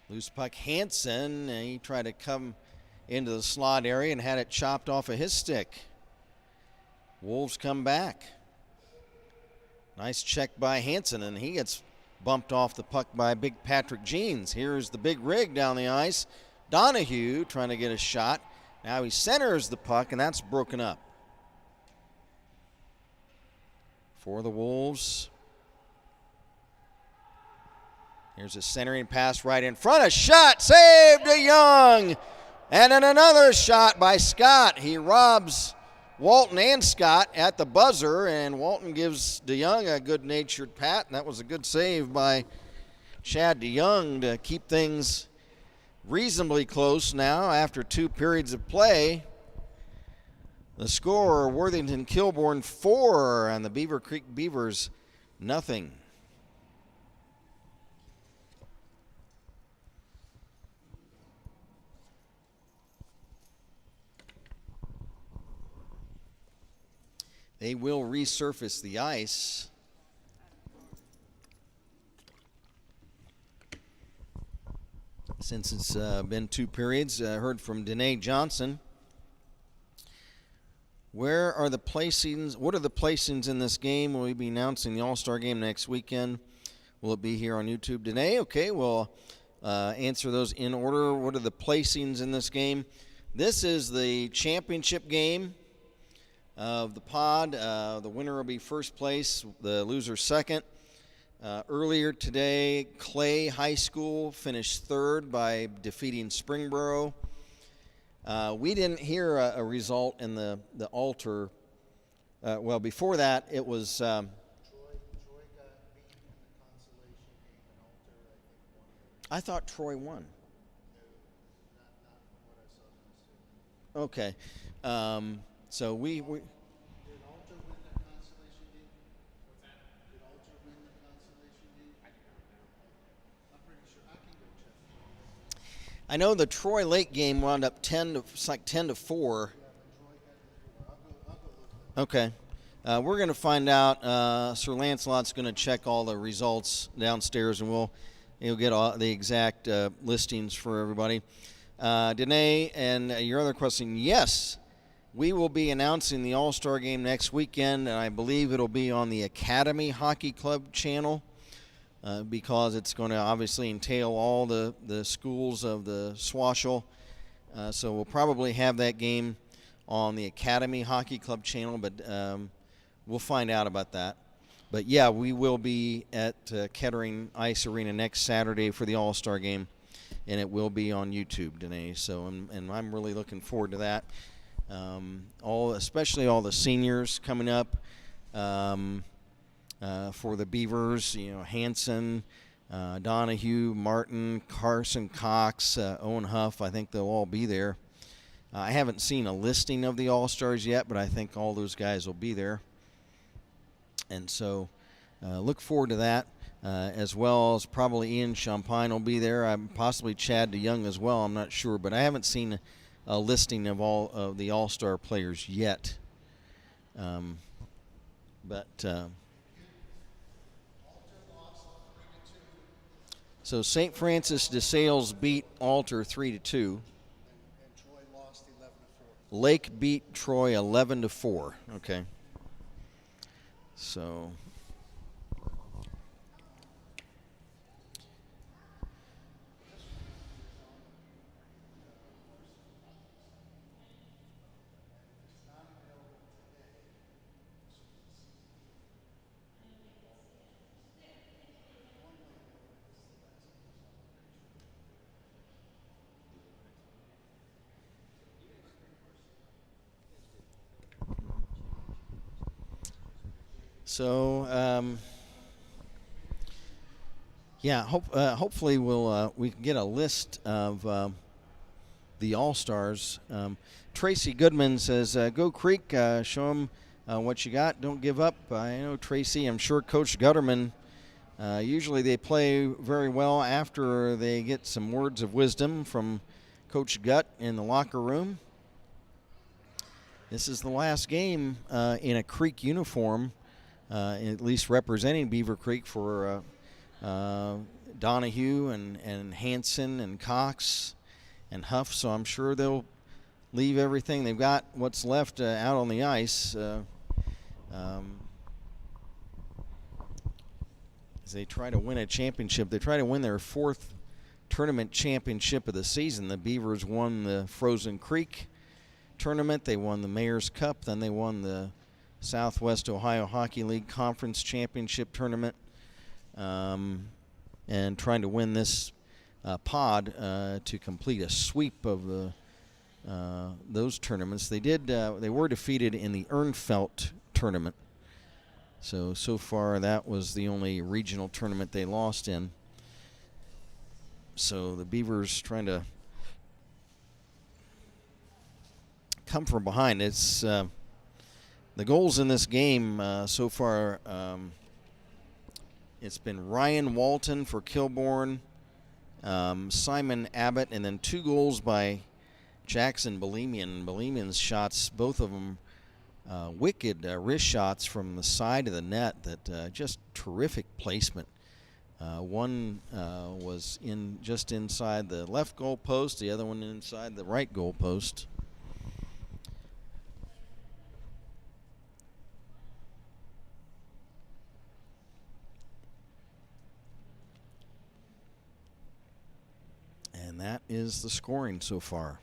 Loose puck, Hansen, and he tried to come into the slot area and had it chopped off of his stick. Wolves come back. Nice check by Hansen, and he gets bumped off the puck by big Patrick Jeans. Here's the big rig down the ice. Donahue trying to get a shot. Now he centers the puck, and that's broken up. For the Wolves. Here's a centering pass right in front. A shot saved DeYoung. And then another shot by Scott. He robs Walton and Scott at the buzzer, and Walton gives DeYoung a good-natured pat, and that was a good save by Chad DeYoung to keep things reasonably close now after 2 periods of play. The score, Worthington Kilbourne 4 and the Beaver Creek Beavers nothing. They will resurface the ice. Since it's been 2 periods, heard from Danae Johnson. Where are the placings? What are the placings in this game? Will we be announcing the All-Star game next weekend? Will it be here on YouTube? Danae, okay, we'll answer those in order. What are the placings in this game? This is the championship game of the pod. The winner will be first place, the loser second. Earlier today, Clay High School finished third by defeating Springboro. We didn't hear a result in the Alter. Well, before that, it was Troy got beat in the consolation game, and Alter, I think, won. I thought Troy won. No, not from what I saw. Okay. So we Did Alter win the consolation game? What's that? Did Alter win the consolation game? I do not know. I'm pretty sure. I can go check. I know the Troy Lake game wound up 10 to 4. Yeah, but Troy got the 4. I'll go look. Okay. We're going to find out. Sir Lancelot's going to check all the results downstairs, and he'll get all the exact listings for everybody. Danae, and your other question, yes, we will be announcing the All-Star game next weekend, and I believe it'll be on the Academy Hockey Club channel. because it's going to obviously entail all the schools of the Swashel. So we'll probably have that game on the Academy Hockey Club channel, but we'll find out about that. But yeah, we will be at Kettering Ice Arena next Saturday for the All-Star game, and it will be on YouTube today. So, and I'm really looking forward to that. Especially all the seniors coming up for the Beavers. You know, Hanson, Donahue, Martin, Carson, Cox, Owen Huff. I think they'll all be there. I haven't seen a listing of the All-Stars yet, but I think all those guys will be there. And so look forward to that, as well as probably Ian Champagne will be there. Possibly Chad DeYoung as well. I'm not sure, but I haven't seen a listing of all of the All-Star players yet. So St. Francis de Sales beat Alter 3-2. And Troy lost 11-4. Lake beat Troy 11-4. Okay. So hopefully we can get a list of the All-Stars. Tracy Goodman says, "Go Creek, show them what you got. Don't give up." I know Tracy. I'm sure Coach Gutterman. Usually they play very well after they get some words of wisdom from Coach Gutt in the locker room. This is the last game in a Creek uniform, at least representing Beaver Creek, for Donahue and Hanson and Cox and Huff. So I'm sure they'll leave everything they've got, what's left, out on the ice. As they try to win a championship. They try to win their fourth tournament championship of the season. The Beavers won the Frozen Creek tournament. They won the Mayor's Cup. Then they won the Southwest Ohio Hockey League Conference Championship tournament. And trying to win this pod to complete a sweep of those tournaments. They were defeated in the Ehrenfeld tournament. So far that was the only regional tournament they lost in. So the Beavers trying to come from behind. It's the goals in this game so far. It's been Ryan Walton for Kilbourne, Simon Abbott, and then 2 goals by Jackson Belemian. Belemian's shots, both of them wicked wrist shots from the side of the net that just terrific placement. One was just inside the left goal post, the other one inside the right goal post. And that is the scoring so far.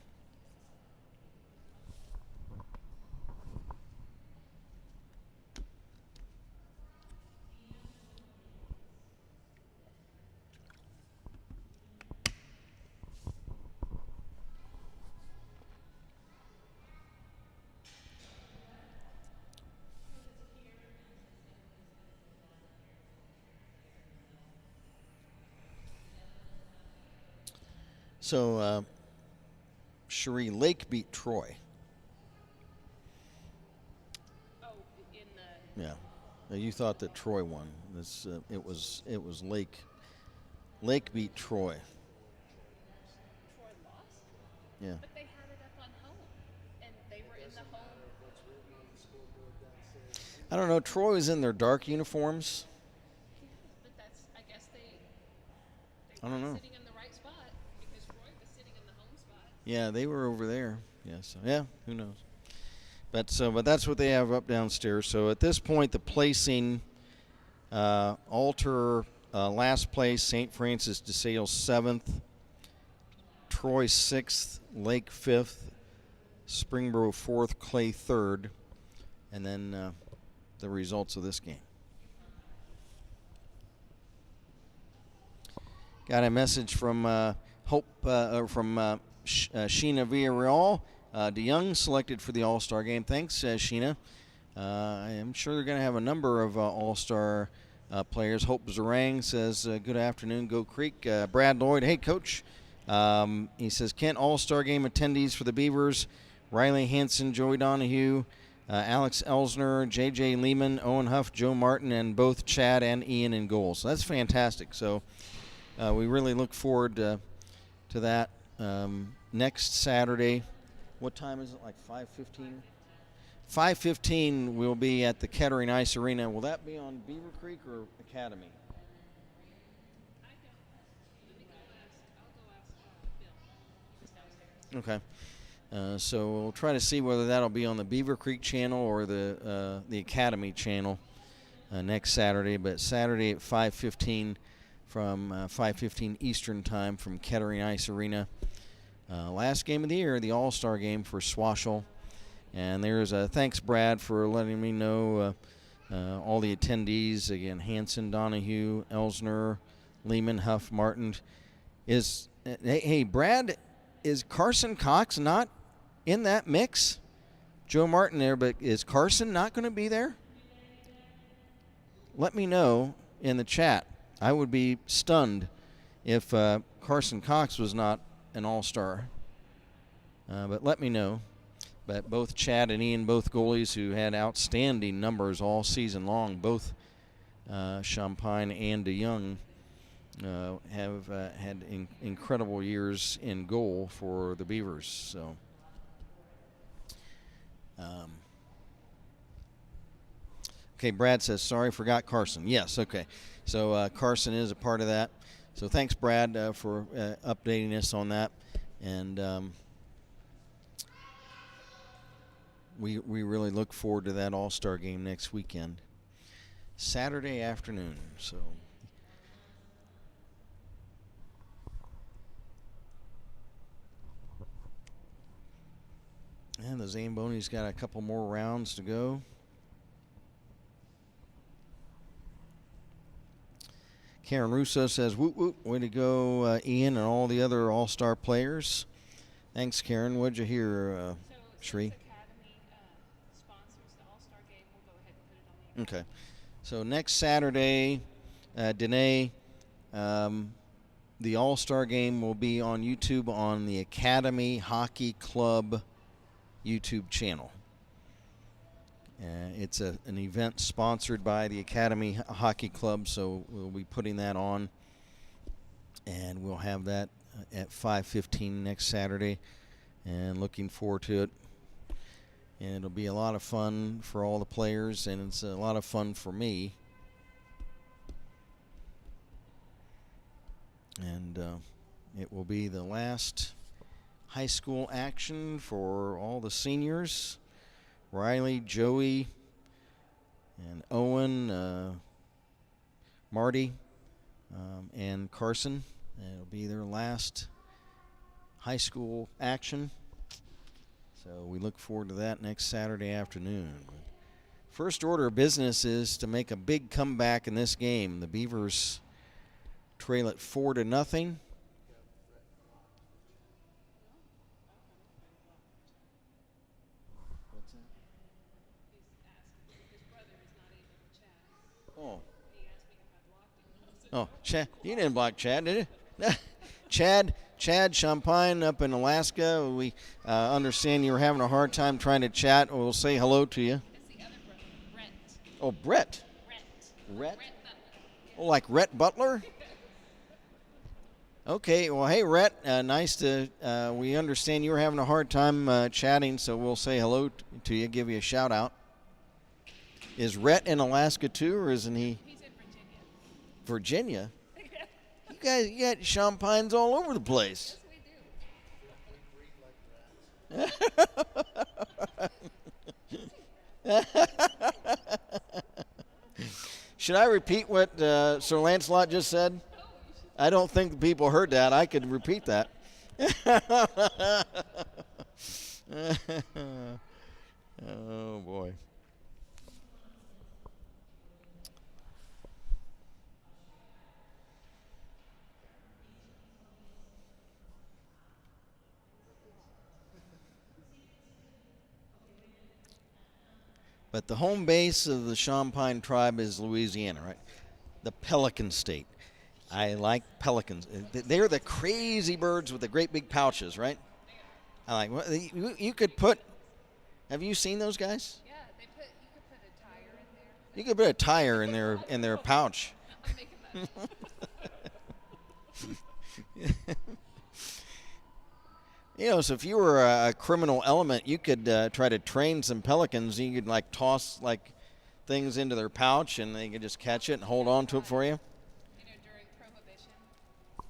So, Cherie, Lake beat Troy. Oh, in the. Yeah, now you thought that Troy won. It was Lake. Lake beat Troy. Troy lost? Yeah. But they had it up on home, and they were in the home. I don't know. Troy was in their dark uniforms. But I guess they I don't were know. sitting in the right spot because Troy was sitting in the home spot. Yeah, they were over there. Yeah, so yeah, who knows? But that's what they have up downstairs. So at this point, the placing, Alter last place, St. Francis de Sales 7th, Troy 6th, Lake 5th, Springboro 4th, Clay 3rd, and then the results of this game. Got a message from Sheena Villarreal. DeYoung selected for the All-Star game. Thanks, Sheena. I am sure they're going to have a number of All-Star players. Hope Zarang says, good afternoon, Go Creek. Brad Lloyd, hey, Coach. He says, Kent All-Star game attendees for the Beavers, Riley Hansen, Joey Donahue, Alex Elsner, J.J. Lehman, Owen Huff, Joe Martin, and both Chad and Ian in goals. So that's fantastic. So we really look forward to that. Next Saturday, what time is it, like 5:15? 5:15 we'll be at the Kettering Ice Arena. Will that be on Beaver Creek or Academy? Okay. So we'll try to see whether that'll be on the Beaver Creek channel or the Academy channel next Saturday. But Saturday at 5:15 from 5:15 Eastern Time from Kettering Ice Arena. Last game of the year, the All-Star game for Swashel. And there's a thanks, Brad, for letting me know all the attendees. Again, Hanson, Donahue, Elsner, Lehman, Huff, Martin. Hey, Brad, is Carson Cox not in that mix? Joe Martin there, but is Carson not going to be there? Let me know in the chat. I would be stunned if Carson Cox was not an All-Star. But let me know. But both Chad and Ian, both goalies who had outstanding numbers all season long, both Champagne and DeYoung have had incredible years in goal for the Beavers. So, okay, Brad says, sorry, forgot Carson. Yes, okay. So Carson is a part of that. So thanks, Brad, for updating us on that. And we really look forward to that All-Star game next weekend. Saturday afternoon. So and the Zambonis got a couple more rounds to go. Karen Russo says, whoop, whoop, way to go, Ian and all the other All-Star players. Thanks, Karen. What'd you hear, Shree? Academy sponsors the All-Star game. We'll go ahead and put it on the Okay. So next Saturday, Danae, the All-Star game will be on YouTube on the Academy Hockey Club YouTube channel. It's an event sponsored by the Academy Hockey Club, so we'll be putting that on, and we'll have that at 5:15 next Saturday, and looking forward to it. And it'll be a lot of fun for all the players, and it's a lot of fun for me. And it will be the last high school action for all the seniors. Riley, Joey, and Owen, Marty, and Carson. It'll be their last high school action. So we look forward to that next Saturday afternoon. First order of business is to make a big comeback in this game. The Beavers trail it 4-0. Oh, Chad, you didn't block Chad, did you? Chad Champagne up in Alaska. We understand you were having a hard time trying to chat. We'll say hello to you. It's the other brother, Brett. Oh, Brett. Rhett. Oh, like Rhett Butler? Okay, well, hey, Rhett, nice to, we understand you were having a hard time chatting, so we'll say hello to you, give you a shout out. Is Rhett in Alaska too, or isn't he? He's in Virginia. Virginia? You got champagnes all over the place. Yes, we do. Should I repeat what Sir Lancelot just said? I don't think the people heard that. I could repeat that. Oh, boy. But the home base of the Champagne tribe is Louisiana, right? The Pelican State. I like pelicans. They're the crazy birds with the great big pouches, right? I like. Well, you could put. Have you seen those guys? Yeah, you could put a tire in there. You could put a tire in their pouch. I'm making that. You know, so if you were a criminal element, you could try to train some pelicans. You could like toss like things into their pouch, and they could just catch it and hold on to it for you. You know, during Prohibition.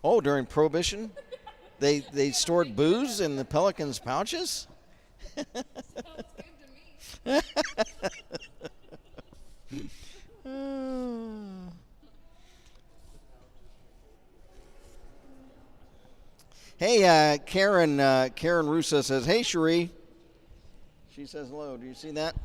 Oh, during Prohibition, they stored booze in the pelicans' pouches. Sounds good to me. Hey, Karen Russo says, "Hey, Cherie." She says hello. Do you see that?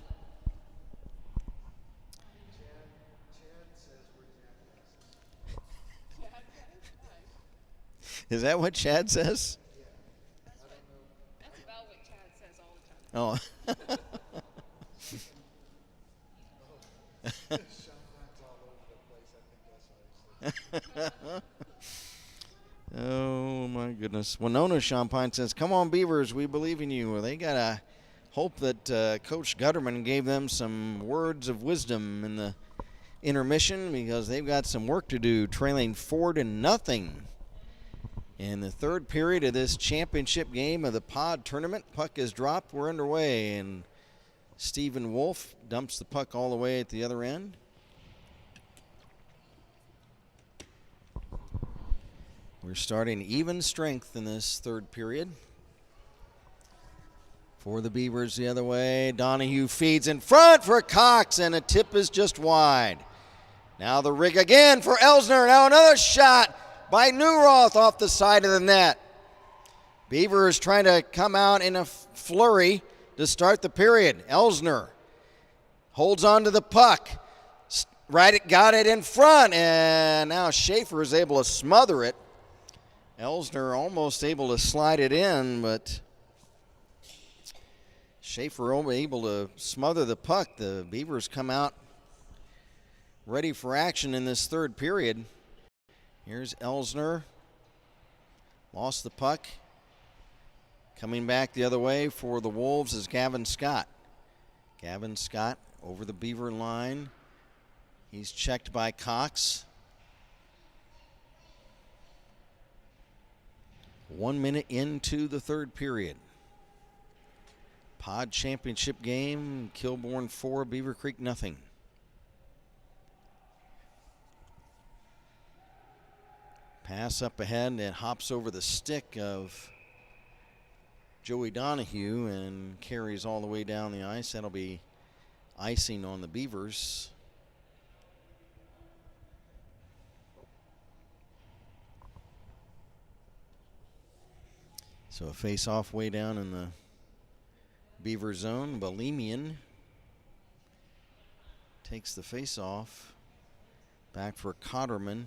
Is that what Chad says? That's about what Chad says all the time. Oh. Champagne's all over the place. I think that's what I said. Oh, my goodness. Winona Champagne says, "Come on, Beavers, we believe in you." Well, they got to hope that Coach Gutterman gave them some words of wisdom in the intermission, because they've got some work to do, trailing 4-0 in the third period of this championship game of the pod tournament. Puck is dropped. We're underway, and Stephen Wolf dumps the puck all the way at the other end. We're starting even strength in this third period. For the Beavers the other way, Donahue feeds in front for Cox, and a tip is just wide. Now the rig again for Elsner. Now another shot by Newroth off the side of the net. Beavers trying to come out in a flurry to start the period. Elsner holds on to the puck. Got it in front, and now Schaefer is able to smother it. Elsner almost able to slide it in, but Schaefer only able to smother the puck. The Beavers come out ready for action in this third period. Here's Elsner. Lost the puck. Coming back the other way for the Wolves is Gavin Scott. Gavin Scott over the Beaver line. He's checked by Cox. 1 minute into the third period. Pod championship game, Kilbourne 4, Beaver Creek 0. Pass up ahead, and it hops over the stick of Joey Donahue and carries all the way down the ice. That'll be icing on the Beavers. So a face-off way down in the Beaver zone. Balemian takes the face-off. Back for Cotterman.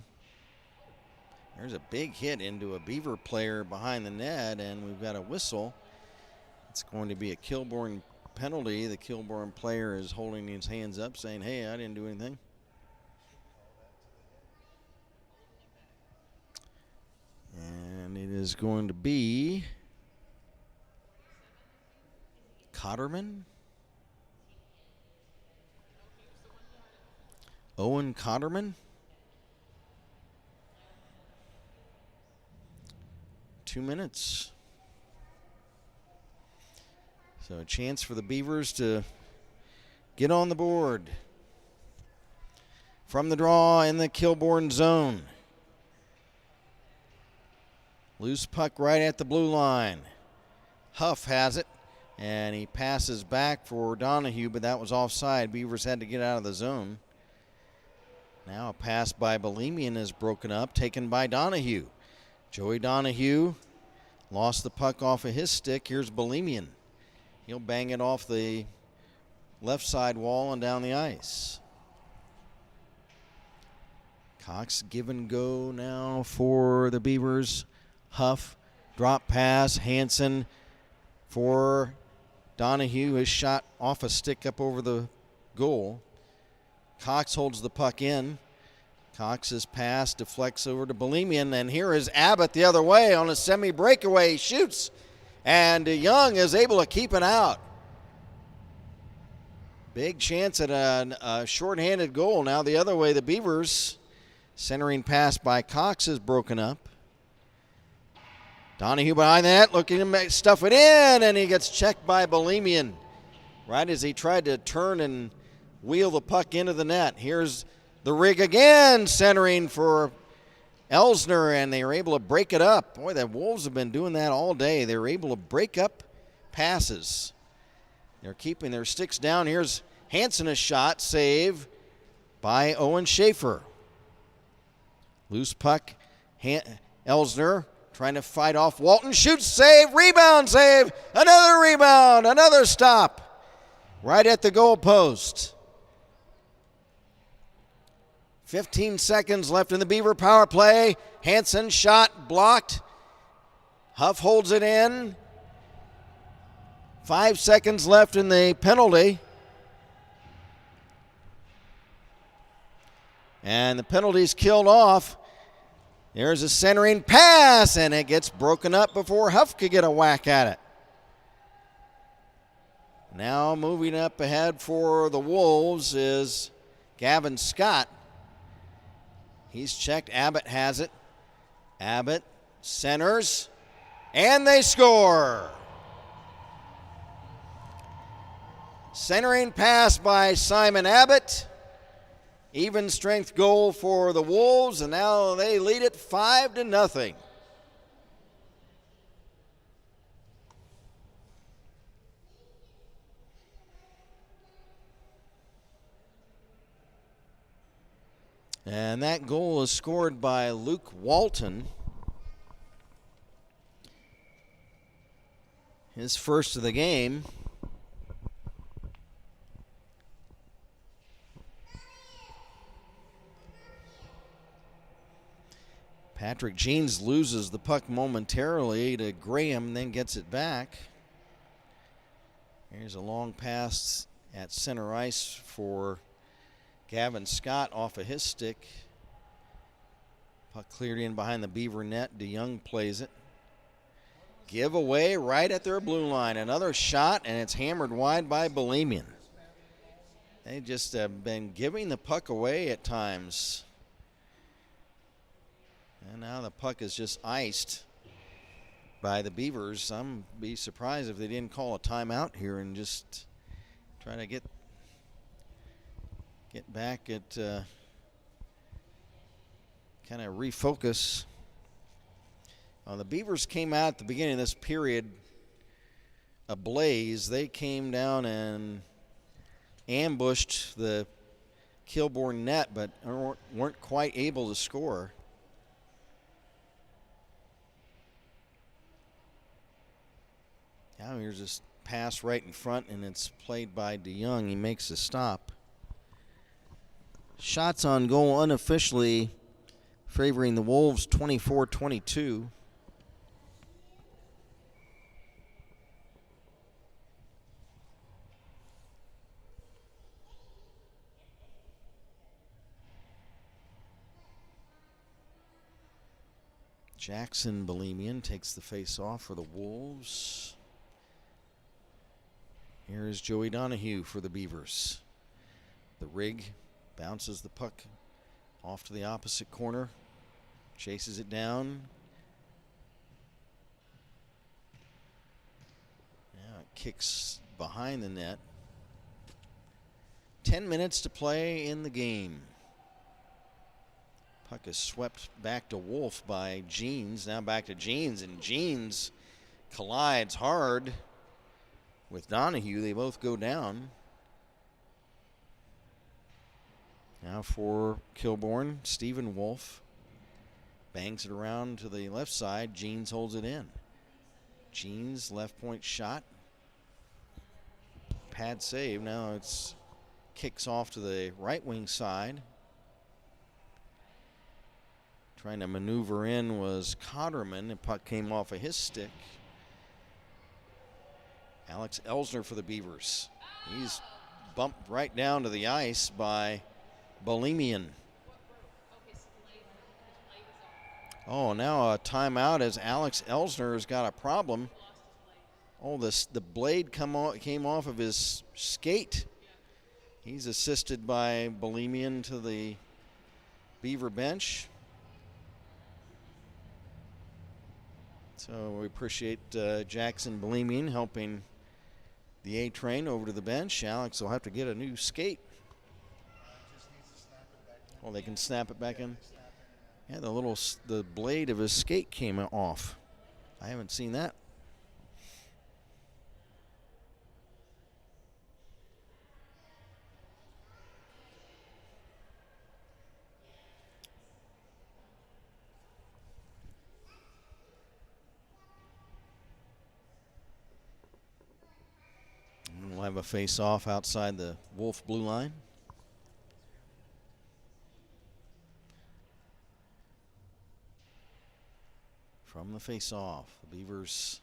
There's a big hit into a Beaver player behind the net, and we've got a whistle. It's going to be a Kilbourne penalty. The Kilbourne player is holding his hands up saying, "Hey, I didn't do anything." And it is going to be Cotterman. Owen Cotterman. 2 minutes. So a chance for the Beavers to get on the board. From the draw in the Kilbourne zone. Loose puck right at the blue line. Huff has it, and he passes back for Donahue, but that was offside. Beavers had to get out of the zone. Now a pass by Bohemian is broken up, taken by Donahue. Joey Donahue lost the puck off of his stick. Here's Bohemian. He'll bang it off the left side wall and down the ice. Cox give and go now for the Beavers. Huff, drop pass, Hansen for Donahue. His shot off a stick up over the goal. Cox holds the puck in. Cox's pass deflects over to Bohemian, and here is Abbott the other way on a semi-breakaway. He shoots, and DeYoung is able to keep it out. Big chance at a shorthanded goal. Now the other way, the Beavers. Centering pass by Cox is broken up. Donahue behind the net, looking to stuff it in, and he gets checked by Bohemian right as he tried to turn and wheel the puck into the net. Here's the rig again, centering for Elsner, and they were able to break it up. Boy, the Wolves have been doing that all day. They were able to break up passes. They're keeping their sticks down. Here's Hansen, a shot, save by Owen Schaefer. Loose puck, Elsner trying to fight off Walton, shoots, save, rebound, save, another rebound, another stop right at the goal post. 15 seconds left in the Beaver power play. Hansen shot blocked. Huff holds it in. 5 seconds left in the penalty. And the penalty's killed off. There's a centering pass, and it gets broken up before Huff could get a whack at it. Now moving up ahead for the Wolves is Gavin Scott. He's checked. Abbott has it. Abbott centers, and they score. Centering pass by Simon Abbott. Even strength goal for the Wolves, and now they lead it 5-0. And that goal is scored by Luke Walton. His first of the game. Patrick Jeans loses the puck momentarily to Graham, then gets it back. Here's a long pass at center ice for Gavin Scott off of his stick. Puck cleared in behind the Beaver net. DeYoung plays it. Give away right at their blue line. Another shot, and it's hammered wide by Bohemian. They just have been giving the puck away at times. And now the puck is just iced by the Beavers. I'm be surprised if they didn't call a timeout here and just try to get back at kind of refocus. The Beavers came out at the beginning of this period ablaze. They came down and ambushed the Kilbourne net, but weren't quite able to score. Now here's this pass right in front, and it's played by DeYoung. He makes a stop. Shots on goal unofficially favoring the Wolves 24-22. Jackson Bohemian takes the face off for the Wolves. Here is Joey Donahue for the Beavers. The rig bounces the puck off to the opposite corner, chases it down. Now it kicks behind the net. 10 minutes to play in the game. Puck is swept back to Wolf by Jeans. Now back to Jeans, and Jeans collides hard with Donahue. They both go down. Now for Kilbourne, Stephen Wolf bangs it around to the left side. Jeans holds it in. Jeans left point shot. Pad save. Now it's kicks off to the right wing side. Trying to maneuver in was Cotterman. The puck came off of his stick. Alex Elsner for the Beavers. He's bumped right down to the ice by Bolemian. Oh, now a timeout as Alex Elsner has got a problem. Oh, the blade came off of his skate. He's assisted by Bolemian to the Beaver bench. So we appreciate Jackson Bolemian helping the A-train over to the bench. Alex will have to get a new skate. Oh, they can snap it back in? Yeah, the blade of his skate came off. I haven't seen that. And we'll have a face-off outside the Wolf blue line. From the face-off, the Beavers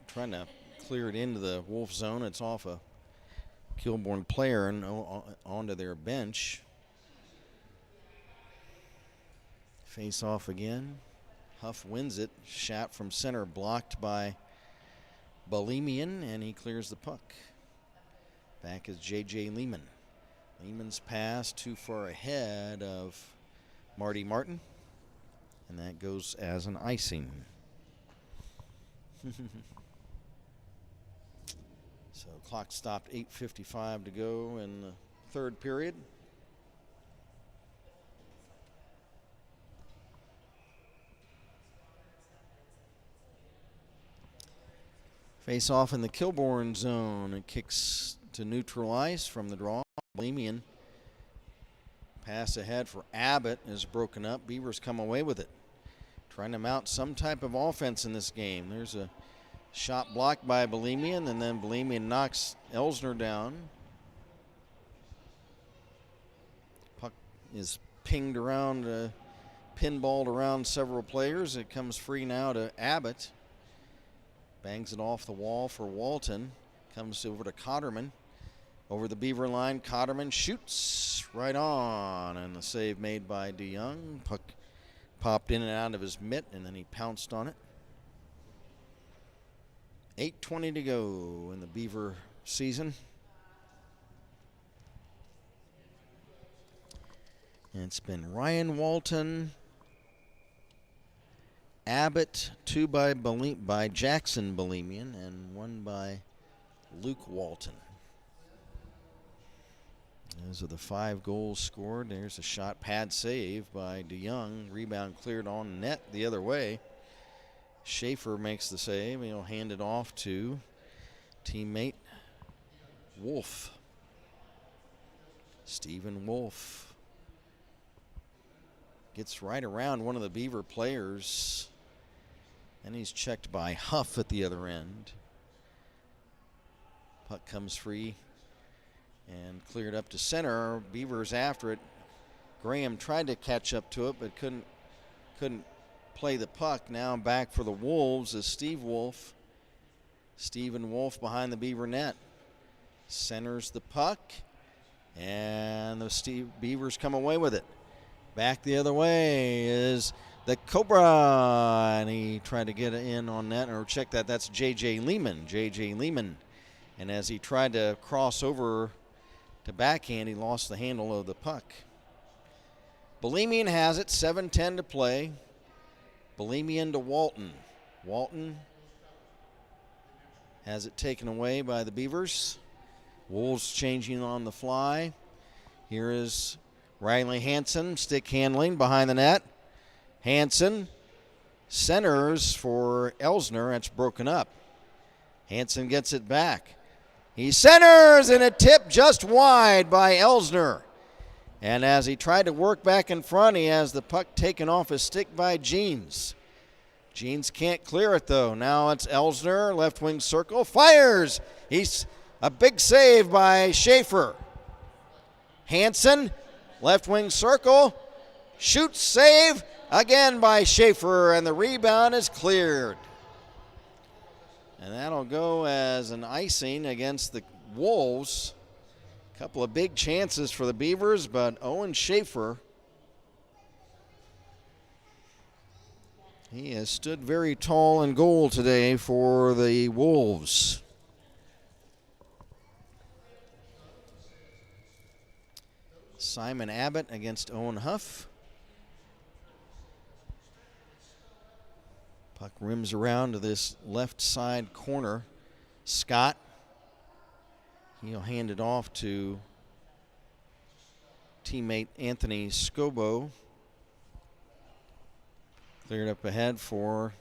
trying to clear it into the Wolf zone. It's off a Kilbourne player and onto their bench. Face-off again. Huff wins it. Shot from center blocked by Bolemian, and he clears the puck. Back is J.J. Lehman. Lehman's pass too far ahead of Marty Martin. And that goes as an icing. So clock stopped, 8:55 to go in the third period. Face off in the Kilbourne zone. It kicks to neutral ice from the draw. Bolemian. Pass ahead for Abbott is broken up. Beavers come away with it. Trying to mount some type of offense in this game. There's a shot blocked by Bolemian, and then Bolemian knocks Elsner down. Puck is pinged around, pinballed around several players. It comes free now to Abbott. Bangs it off the wall for Walton. Comes over to Cotterman. Over the Beaver line, Cotterman shoots right on, and the save made by DeYoung. Puck popped in and out of his mitt, and then he pounced on it. 8:20 to go in the Beaver season. And it's been Ryan Walton, Abbott, two by Jackson Bolemian, and one by Luke Walton. Those are the 5 goals scored. There's a shot pad save by DeYoung. Rebound cleared on net the other way. Schaefer makes the save. He'll hand it off to teammate Wolf. Stephen Wolf gets right around one of the Beaver players, and he's checked by Huff at the other end. Puck comes free and cleared up to center. Beavers after it. Graham tried to catch up to it, but couldn't play the puck. Now back for the Wolves is Steve Wolf. Stephen Wolf behind the Beaver net. Centers the puck, and the Beavers come away with it. Back the other way is the Cobra, and he tried to get in on net, or check that. That's J.J. Lehman. J.J. Lehman. And as he tried to cross over to backhand, he lost the handle of the puck. Bolemian has it, 7:10 to play. Bolemian to Walton. Walton has it taken away by the Beavers. Wolves changing on the fly. Here is Riley Hansen, stick handling behind the net. Hansen centers for Elsner. That's broken up. Hansen gets it back. He centers, and a tip just wide by Elsner. And as he tried to work back in front, he has the puck taken off his stick by Jeans. Jeans can't clear it, though. Now it's Elsner, left wing circle, fires. He's a big save by Schaefer. Hansen, left wing circle, shoots, save, again by Schaefer, and the rebound is cleared. And that'll go as an icing against the Wolves. A couple of big chances for the Beavers, but Owen Schaefer, he has stood very tall in goal today for the Wolves. Simon Abbott against Owen Huff. Puck rims around to this left side corner. Scott, he'll hand it off to teammate Anthony Scobo. Cleared up ahead for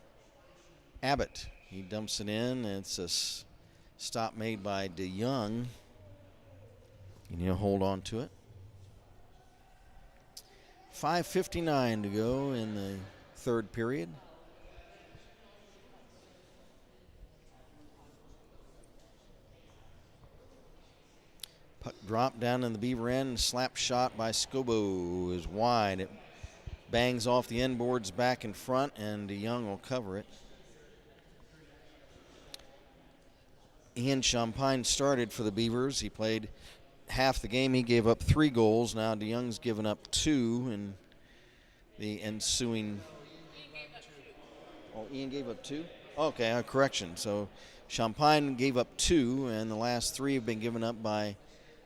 Abbott. He dumps it in. It's a stop made by DeYoung, and he'll hold on to it. 5:59 to go in the third period. Puck dropped down in the Beaver end. Slap shot by Scobo is wide. It bangs off the end boards back in front, and DeYoung will cover it. Ian Champagne started for the Beavers. He played half the game. He gave up 3 goals. Now DeYoung's given up 2 in the ensuing. Oh, Ian gave up 2? Okay, a correction. So Champagne gave up 2, and the last 3 have been given up by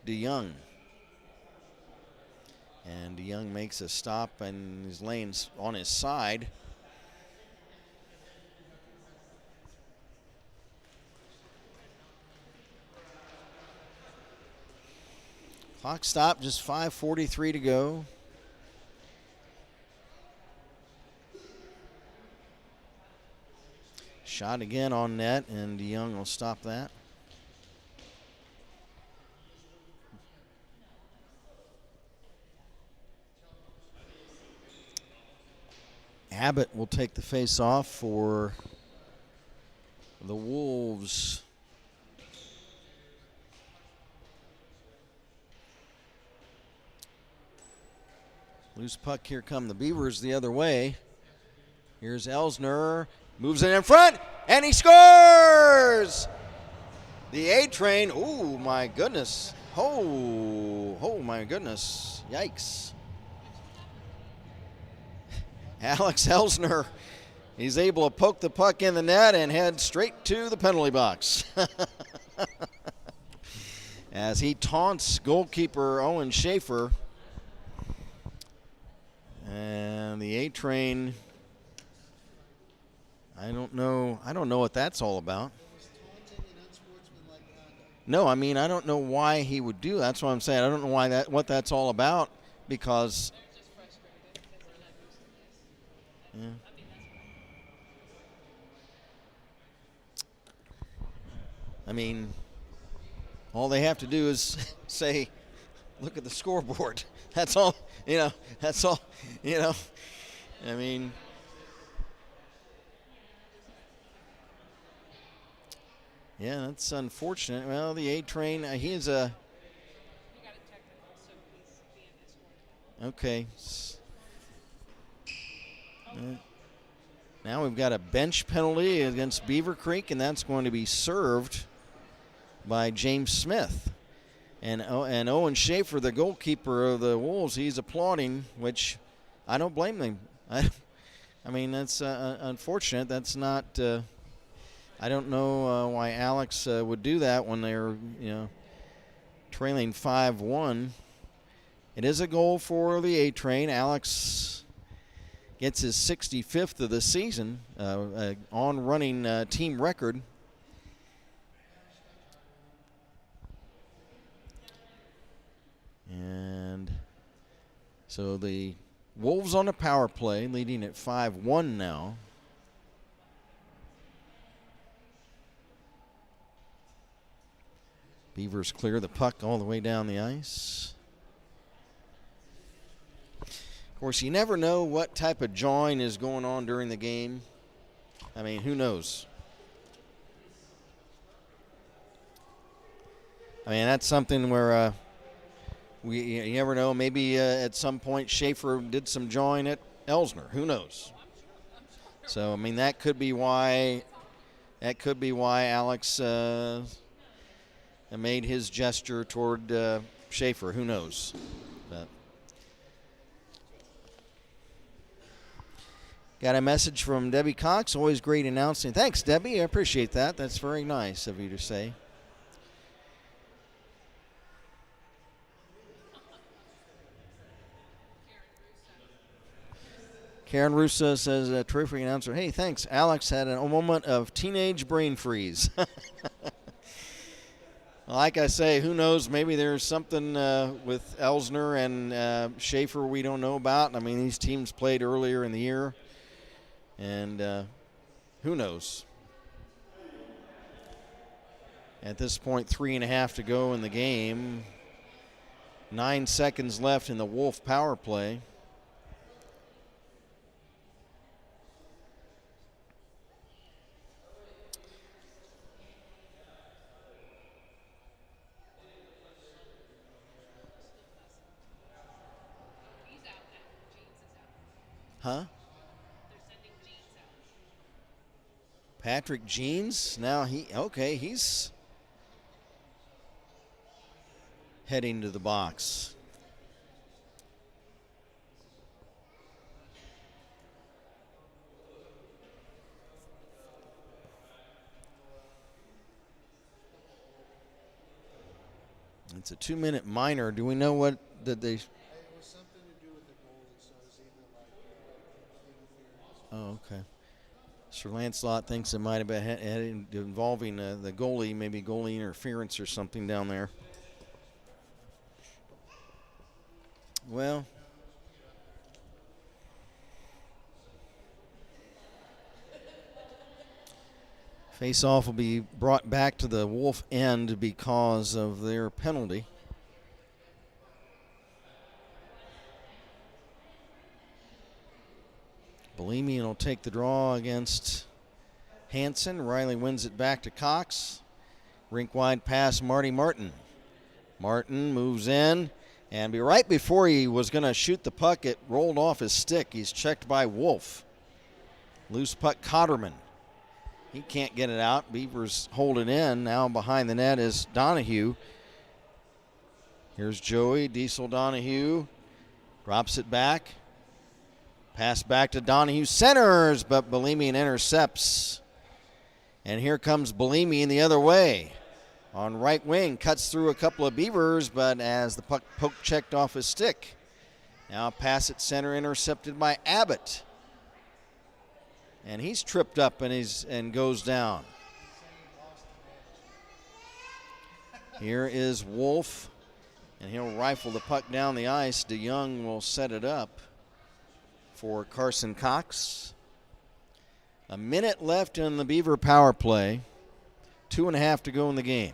DeYoung. And DeYoung makes a stop and is laying on his side. Clock stop, just 5:43 to go. Shot again on net, and DeYoung will stop that. Abbott will take the face off for the Wolves. Loose puck, here come the Beavers the other way. Here's Elsner, moves it in front, and he scores! The A train, oh my goodness. Oh my goodness, yikes. Alex Elsner, he's able to poke the puck in the net and head straight to the penalty box. As he taunts goalkeeper Owen Schaefer. And the A train, I don't know what that's all about. No, I mean, I don't know why he would do that. That's what I'm saying. I don't know what that's all about, because yeah. I mean, all they have to do is say, look at the scoreboard. That's all, that's all, I mean, yeah, that's unfortunate. Well, the A train, he is a, He got a technical, so he's being escorted. okay. Now we've got a bench penalty against Beaver Creek, and that's going to be served by James Smith. And Owen Schaefer, the goalkeeper of the Wolves, he's applauding, which I don't blame him. I mean, that's unfortunate. That's not. I don't know why Alex would do that when they're trailing 5-1. It is a goal for the A train. Alex gets his 65th of the season, on-running team record. And so the Wolves on a power play, leading at 5-1 now. Beavers clear the puck all the way down the ice. Of course, you never know what type of jawing is going on during the game. I mean, who knows? I mean, that's something where you never know. Maybe at some point Schaefer did some jawing at Elsner. Who knows? So, I mean, that could be why Alex made his gesture toward Schaefer. Who knows? But got a message from Debbie Cox. Always great announcing. Thanks, Debbie. I appreciate that. That's very nice of you to say. Karen Russo says, a terrific announcer. Hey, thanks. Alex had a moment of teenage brain freeze. Like I say, who knows? Maybe there's something with Elsner and Schaefer we don't know about. I mean, these teams played earlier in the year. And who knows? At this point, 3.5 to go in the game. 9 seconds left in the Wolf power play. Huh? Patrick Jeans. Now he's heading to the box. It's a 2-minute minor. Do we know what did they? It was something to do with the goalie, so it was either like interference. Oh, okay. Sir Lancelot thinks it might have been involving the goalie, maybe goalie interference or something down there. Well, face-off will be brought back to the Wolf end because of their penalty. Belemian will take the draw against Hansen. Riley wins it back to Cox. Rink wide pass, Marty Martin. Martin moves in, and right before he was going to shoot the puck, it rolled off his stick. He's checked by Wolf. Loose puck, Cotterman. He can't get it out. Beavers hold it in. Now behind the net is Donahue. Here's Joey. Diesel Donahue drops it back. Pass back to Donahue, centers, but Belemian intercepts. And here comes Belemian the other way. On right wing, cuts through a couple of Beavers, but as the puck checked off his stick. Now pass at center, intercepted by Abbott. And he's tripped up and goes down. Here is Wolf, and he'll rifle the puck down the ice. DeYoung will set it up for Carson Cox. A minute left in the Beaver power play. 2.5 to go in the game.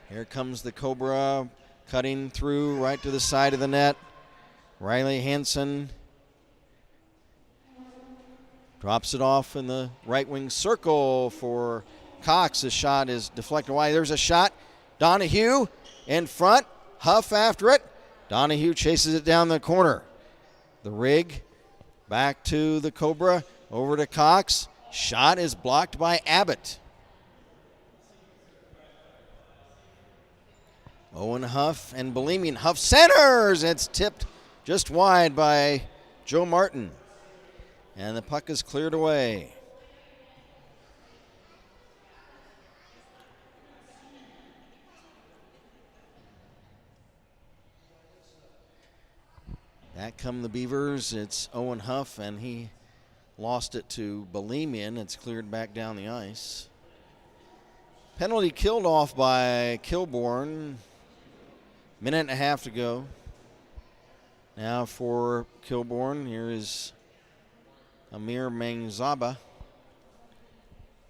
Here comes the Cobra cutting through right to the side of the net. Riley Hansen drops it off in the right wing circle for Cox. The shot is deflected wide. There's a shot. Donahue in front. Huff after it. Donahue chases it down the corner. The rig back to the Cobra. Over to Cox. Shot is blocked by Abbott. Owen Huff and Belemian. Huff centers. It's tipped just wide by Joe Martin. And the puck is cleared away. Back come the Beavers. It's Owen Huff, and he lost it to Belemian. It's cleared back down the ice. Penalty killed off by Kilbourne. 1.5 to go. Now for Kilbourne, here is Amir Mangzaba.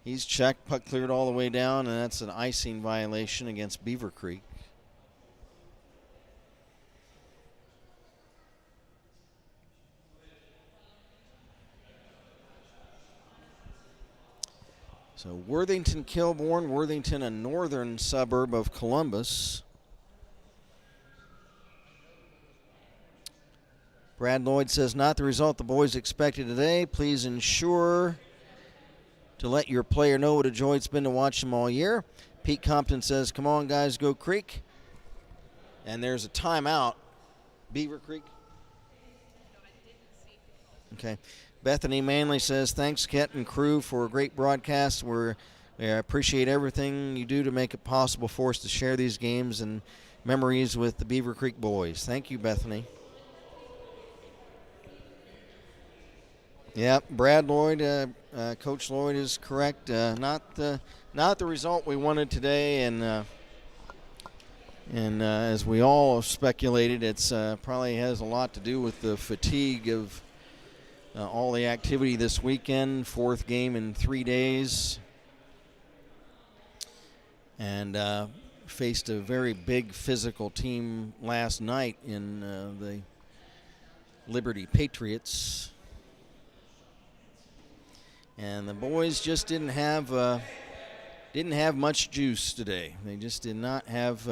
He's checked, puck cleared all the way down, and that's an icing violation against Beaver Creek. So Worthington, Kilbourne. Worthington, a northern suburb of Columbus. Brad Lloyd says, not the result the boys expected today. Please ensure to let your player know what a joy it's been to watch them all year. Pete Compton says, come on, guys, go Creek. And there's a timeout. Beaver Creek. Okay. Bethany Manley says, thanks, Kent and crew, for a great broadcast. We appreciate everything you do to make it possible for us to share these games and memories with the Beaver Creek boys. Thank you, Bethany. Yep, Brad Lloyd, Coach Lloyd is correct. Not the result we wanted today, and as we all speculated, it's probably has a lot to do with the fatigue of all the activity this weekend. 4th game in 3 days, and faced a very big physical team last night in the Liberty Patriots. And the boys just didn't have much juice today. They just did not have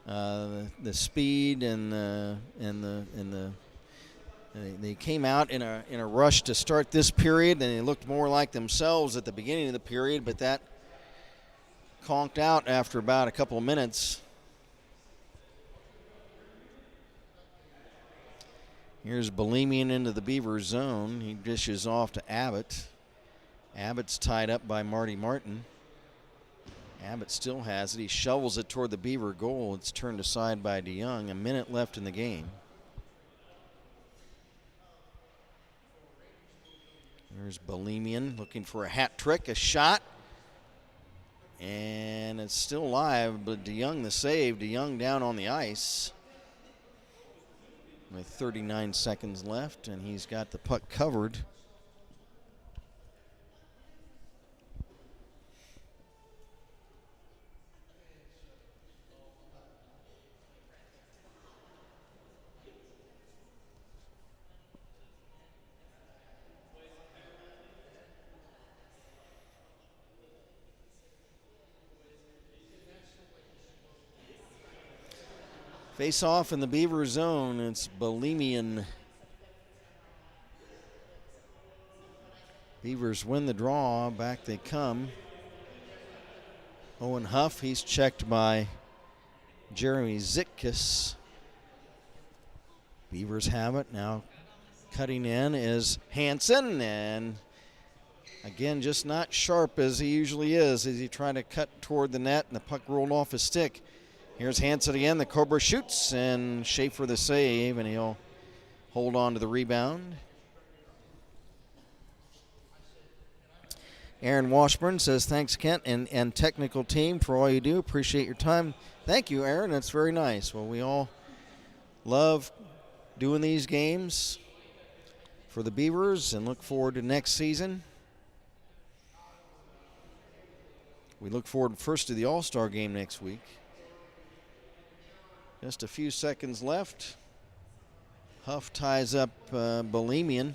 the speed and they came out in a rush to start this period, and they looked more like themselves at the beginning of the period, but that conked out after about a couple of minutes. Here's Bohemian into the Beaver zone. He dishes off to Abbott. Abbott's tied up by Marty Martin. Abbott still has it. He shovels it toward the Beaver goal. It's turned aside by DeYoung. A minute left in the game. There's Bohemian looking for a hat trick, a shot. And it's still live, but DeYoung the save. DeYoung down on the ice with 39 seconds left, and he's got the puck covered. Face off in the Beaver zone. It's Bohemian. Beavers win the draw. Back they come. Owen Huff, he's checked by Jeremy Zitkus. Beavers have it. Now cutting in is Hansen, and again, just not sharp as he usually is as he tried to cut toward the net, and the puck rolled off his stick. Here's Hansen again. The Cobra shoots, and Schaefer the save, and he'll hold on to the rebound. Aaron Washburn says, thanks, Kent and technical team, for all you do. Appreciate your time. Thank you, Aaron. That's very nice. Well, we all love doing these games for the Beavers and look forward to next season. We look forward first to the All-Star game next week. Just a few seconds left. Huff ties up Bohemian.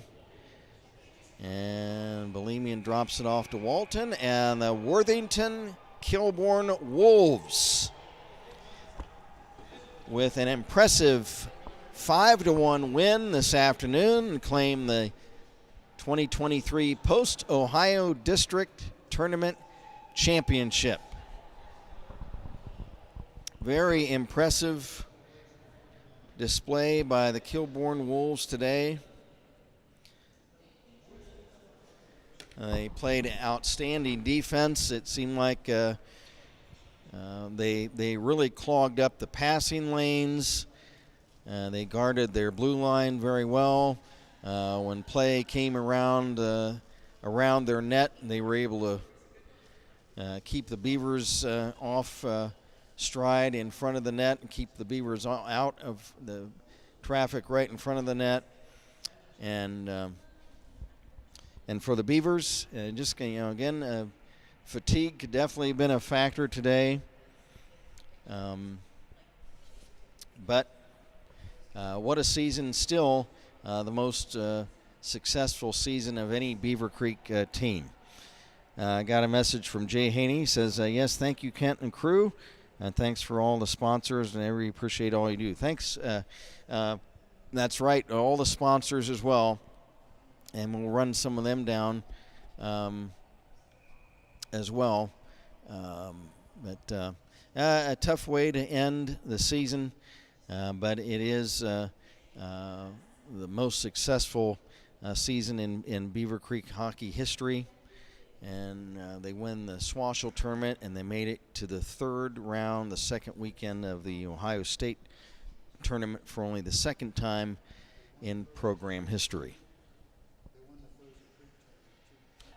And Bohemian drops it off to Walton. And the Worthington Kilbourne Wolves, with an impressive 5-1 win this afternoon, claim the 2023 Post-Ohio District Tournament Championship. Very impressive display by the Kilbourne Wolves today. They played outstanding defense. It seemed like they really clogged up the passing lanes. They guarded their blue line very well. When play came around their net, they were able to keep the Beavers off stride in front of the net and keep the Beavers out of the traffic right in front of the net. And And for the Beavers, again, fatigue could definitely have been a factor today. But what a season, still the most successful season of any Beaver Creek team. I got a message from Jay Haney. He says, yes, thank you, Kent and crew. And thanks for all the sponsors, and I really appreciate all you do. Thanks. That's right, all the sponsors as well. And we'll run some of them down as well. But a tough way to end the season, but it is the most successful season in Beaver Creek hockey history. And they win the Swashel tournament, and they made it to the third round, the second weekend of the Ohio State tournament for only the second time in program history.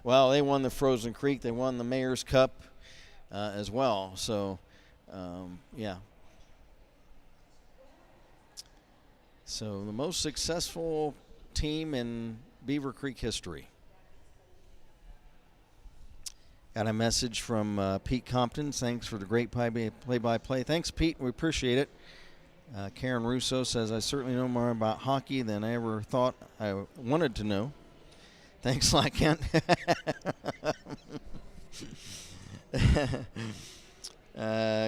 Well, they won the Frozen Creek. They won the Mayor's Cup as well. So, yeah. So the most successful team in Beaver Creek history. Got a message from Pete Compton. Thanks for the great play-by-play. Thanks, Pete. We appreciate it. Karen Russo says, I certainly know more about hockey than I ever thought I wanted to know. Thanks a lot, Kent.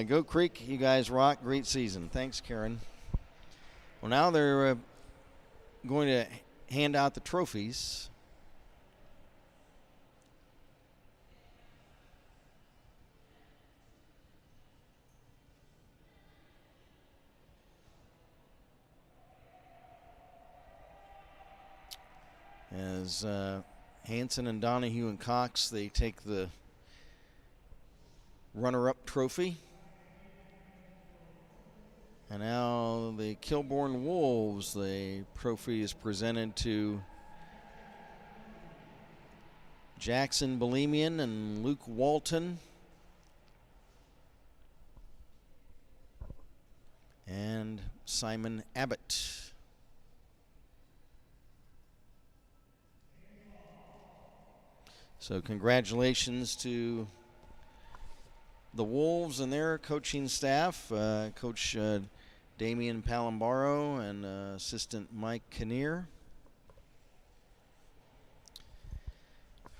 Go Creek. You guys rock. Great season. Thanks, Karen. Well, now they're going to hand out the trophies. As Hanson and Donahue and Cox, they take the runner-up trophy. And now the Kilbourne Wolves, the trophy is presented to Jackson Belemian and Luke Walton. And Simon Abbott. So congratulations to the Wolves and their coaching staff, Coach Damian Palambaro and Assistant Mike Kinnear,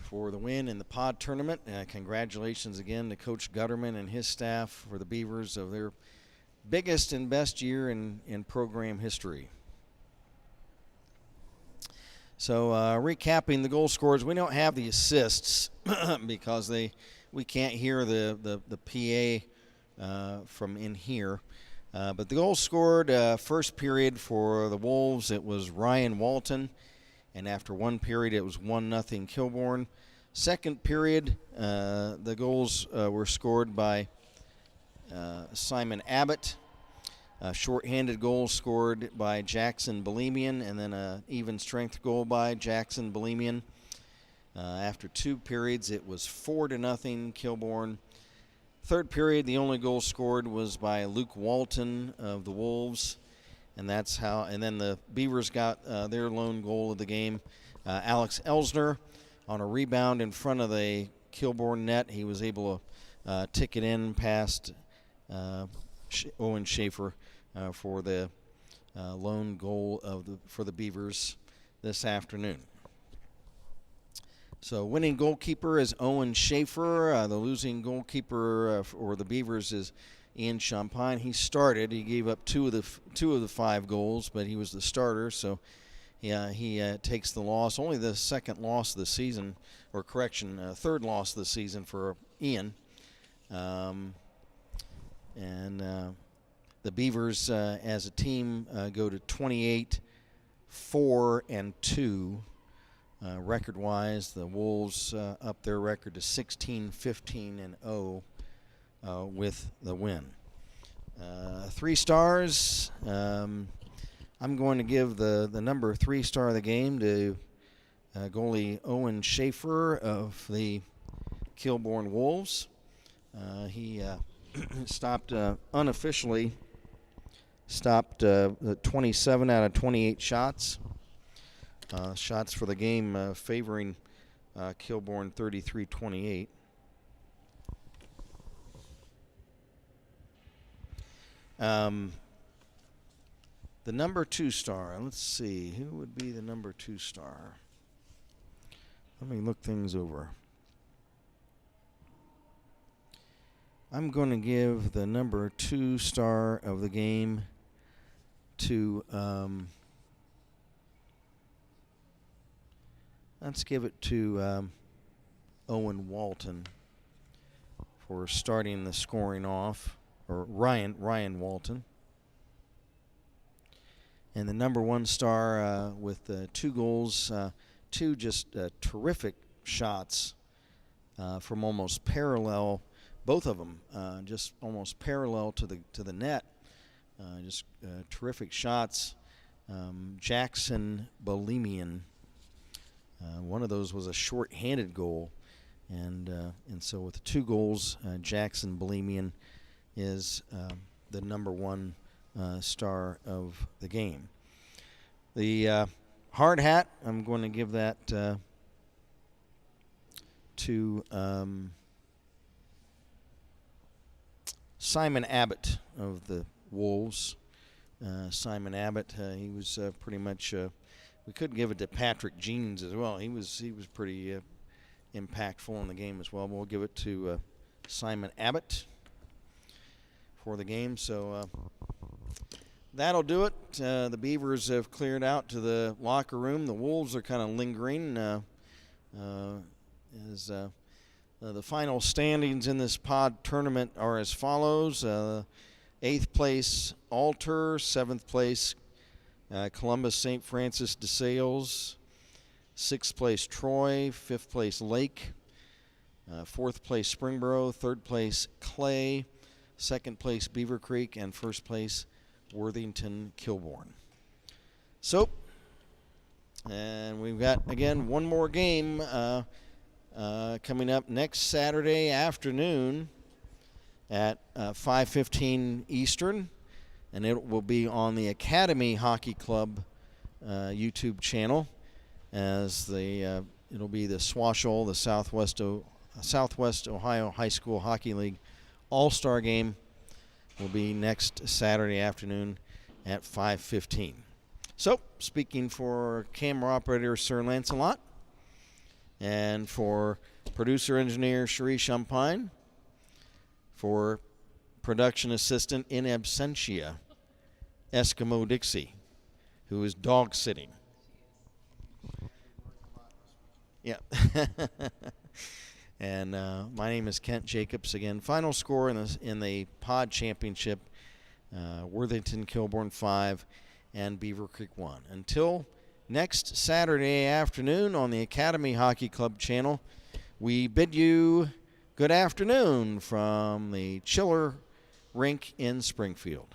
for the win in the pod tournament. Congratulations again to Coach Gutterman and his staff for the Beavers of their biggest and best year in program history. So recapping the goal scorers, we don't have the assists because we can't hear the PA from in here. But the goal scored first period for the Wolves, it was Ryan Walton. And after one period, it was 1-0 Kilbourne. Second period, the goals were scored by Simon Abbott. A shorthanded goal scored by Jackson Belemian, and then an even strength goal by Jackson Belemian. After two periods, it was 4-0 Kilbourne. Third period, the only goal scored was by Luke Walton of the Wolves, and that's how. And then the Beavers got their lone goal of the game. Alex Elsner on a rebound in front of the Kilbourne net. He was able to tick it in past Owen Schaefer for the lone goal for the Beavers this afternoon. So winning goalkeeper is Owen Schaefer. The losing goalkeeper for the Beavers is Ian Champagne. He started. He gave up two of the 5 goals, but he was the starter. So he takes the loss. Only the second loss of the season, or correction, third loss of the season for Ian. The Beavers, as a team, go to 28-4-2 record-wise. The Wolves up their record to 16-15-0 with the win. 3 stars. I'm going to give the number 3 star of the game to goalie Owen Schaefer of the Kilbourne Wolves. He stopped unofficially. Stopped 27 out of 28 shots. Shots for the game favoring Kilbourne 33-28. The number 2 star. Let's see. Who would be the number 2 star? Let me look things over. I'm going to give the number 2 star of the game to, let's give it to Owen Walton for starting the scoring off, or Ryan Walton. And the number 1 star with 2 goals, 2 just terrific shots from almost parallel, both of them just almost parallel to the net. Just terrific shots. Jackson Bolemian. One of those was a short-handed goal, and so with the 2 goals, Jackson Bolemian is the number 1 star of the game. The hard hat, I'm going to give that to Simon Abbott of the Wolves. Simon Abbott, he was pretty much. We could give it to Patrick Jeans as well. He was pretty impactful in the game as well. But we'll give it to Simon Abbott for the game. So that'll do it. The Beavers have cleared out to the locker room. The Wolves are kind of lingering as the final standings in this pod tournament are as follows. 8th place, Alter. 7th place, Columbus St. Francis de Sales. 6th place, Troy. 5th place, Lake. 4th place, Springboro. 3rd place, Clay. 2nd place, Beaver Creek. And 1st place, Worthington Kilbourne. So, and we've got, again, one more game coming up next Saturday afternoon at 5:15 Eastern, and it will be on the Academy Hockey Club YouTube channel, as it'll be the Swashel, the Southwest Ohio High School Hockey League All-Star Game. Will be next Saturday afternoon at 5:15. So, speaking for camera operator Sir Lancelot, and for producer engineer Cherie Champagne, for production assistant in absentia Eskimo Dixie, who is dog sitting. Yeah. And my name is Kent Jacobs. Again, final score in the pod championship, Worthington Kilbourne 5 and Beaver Creek 1. Until next Saturday afternoon on the Academy Hockey Club channel, we bid you good afternoon from the Chiller Rink in Springfield.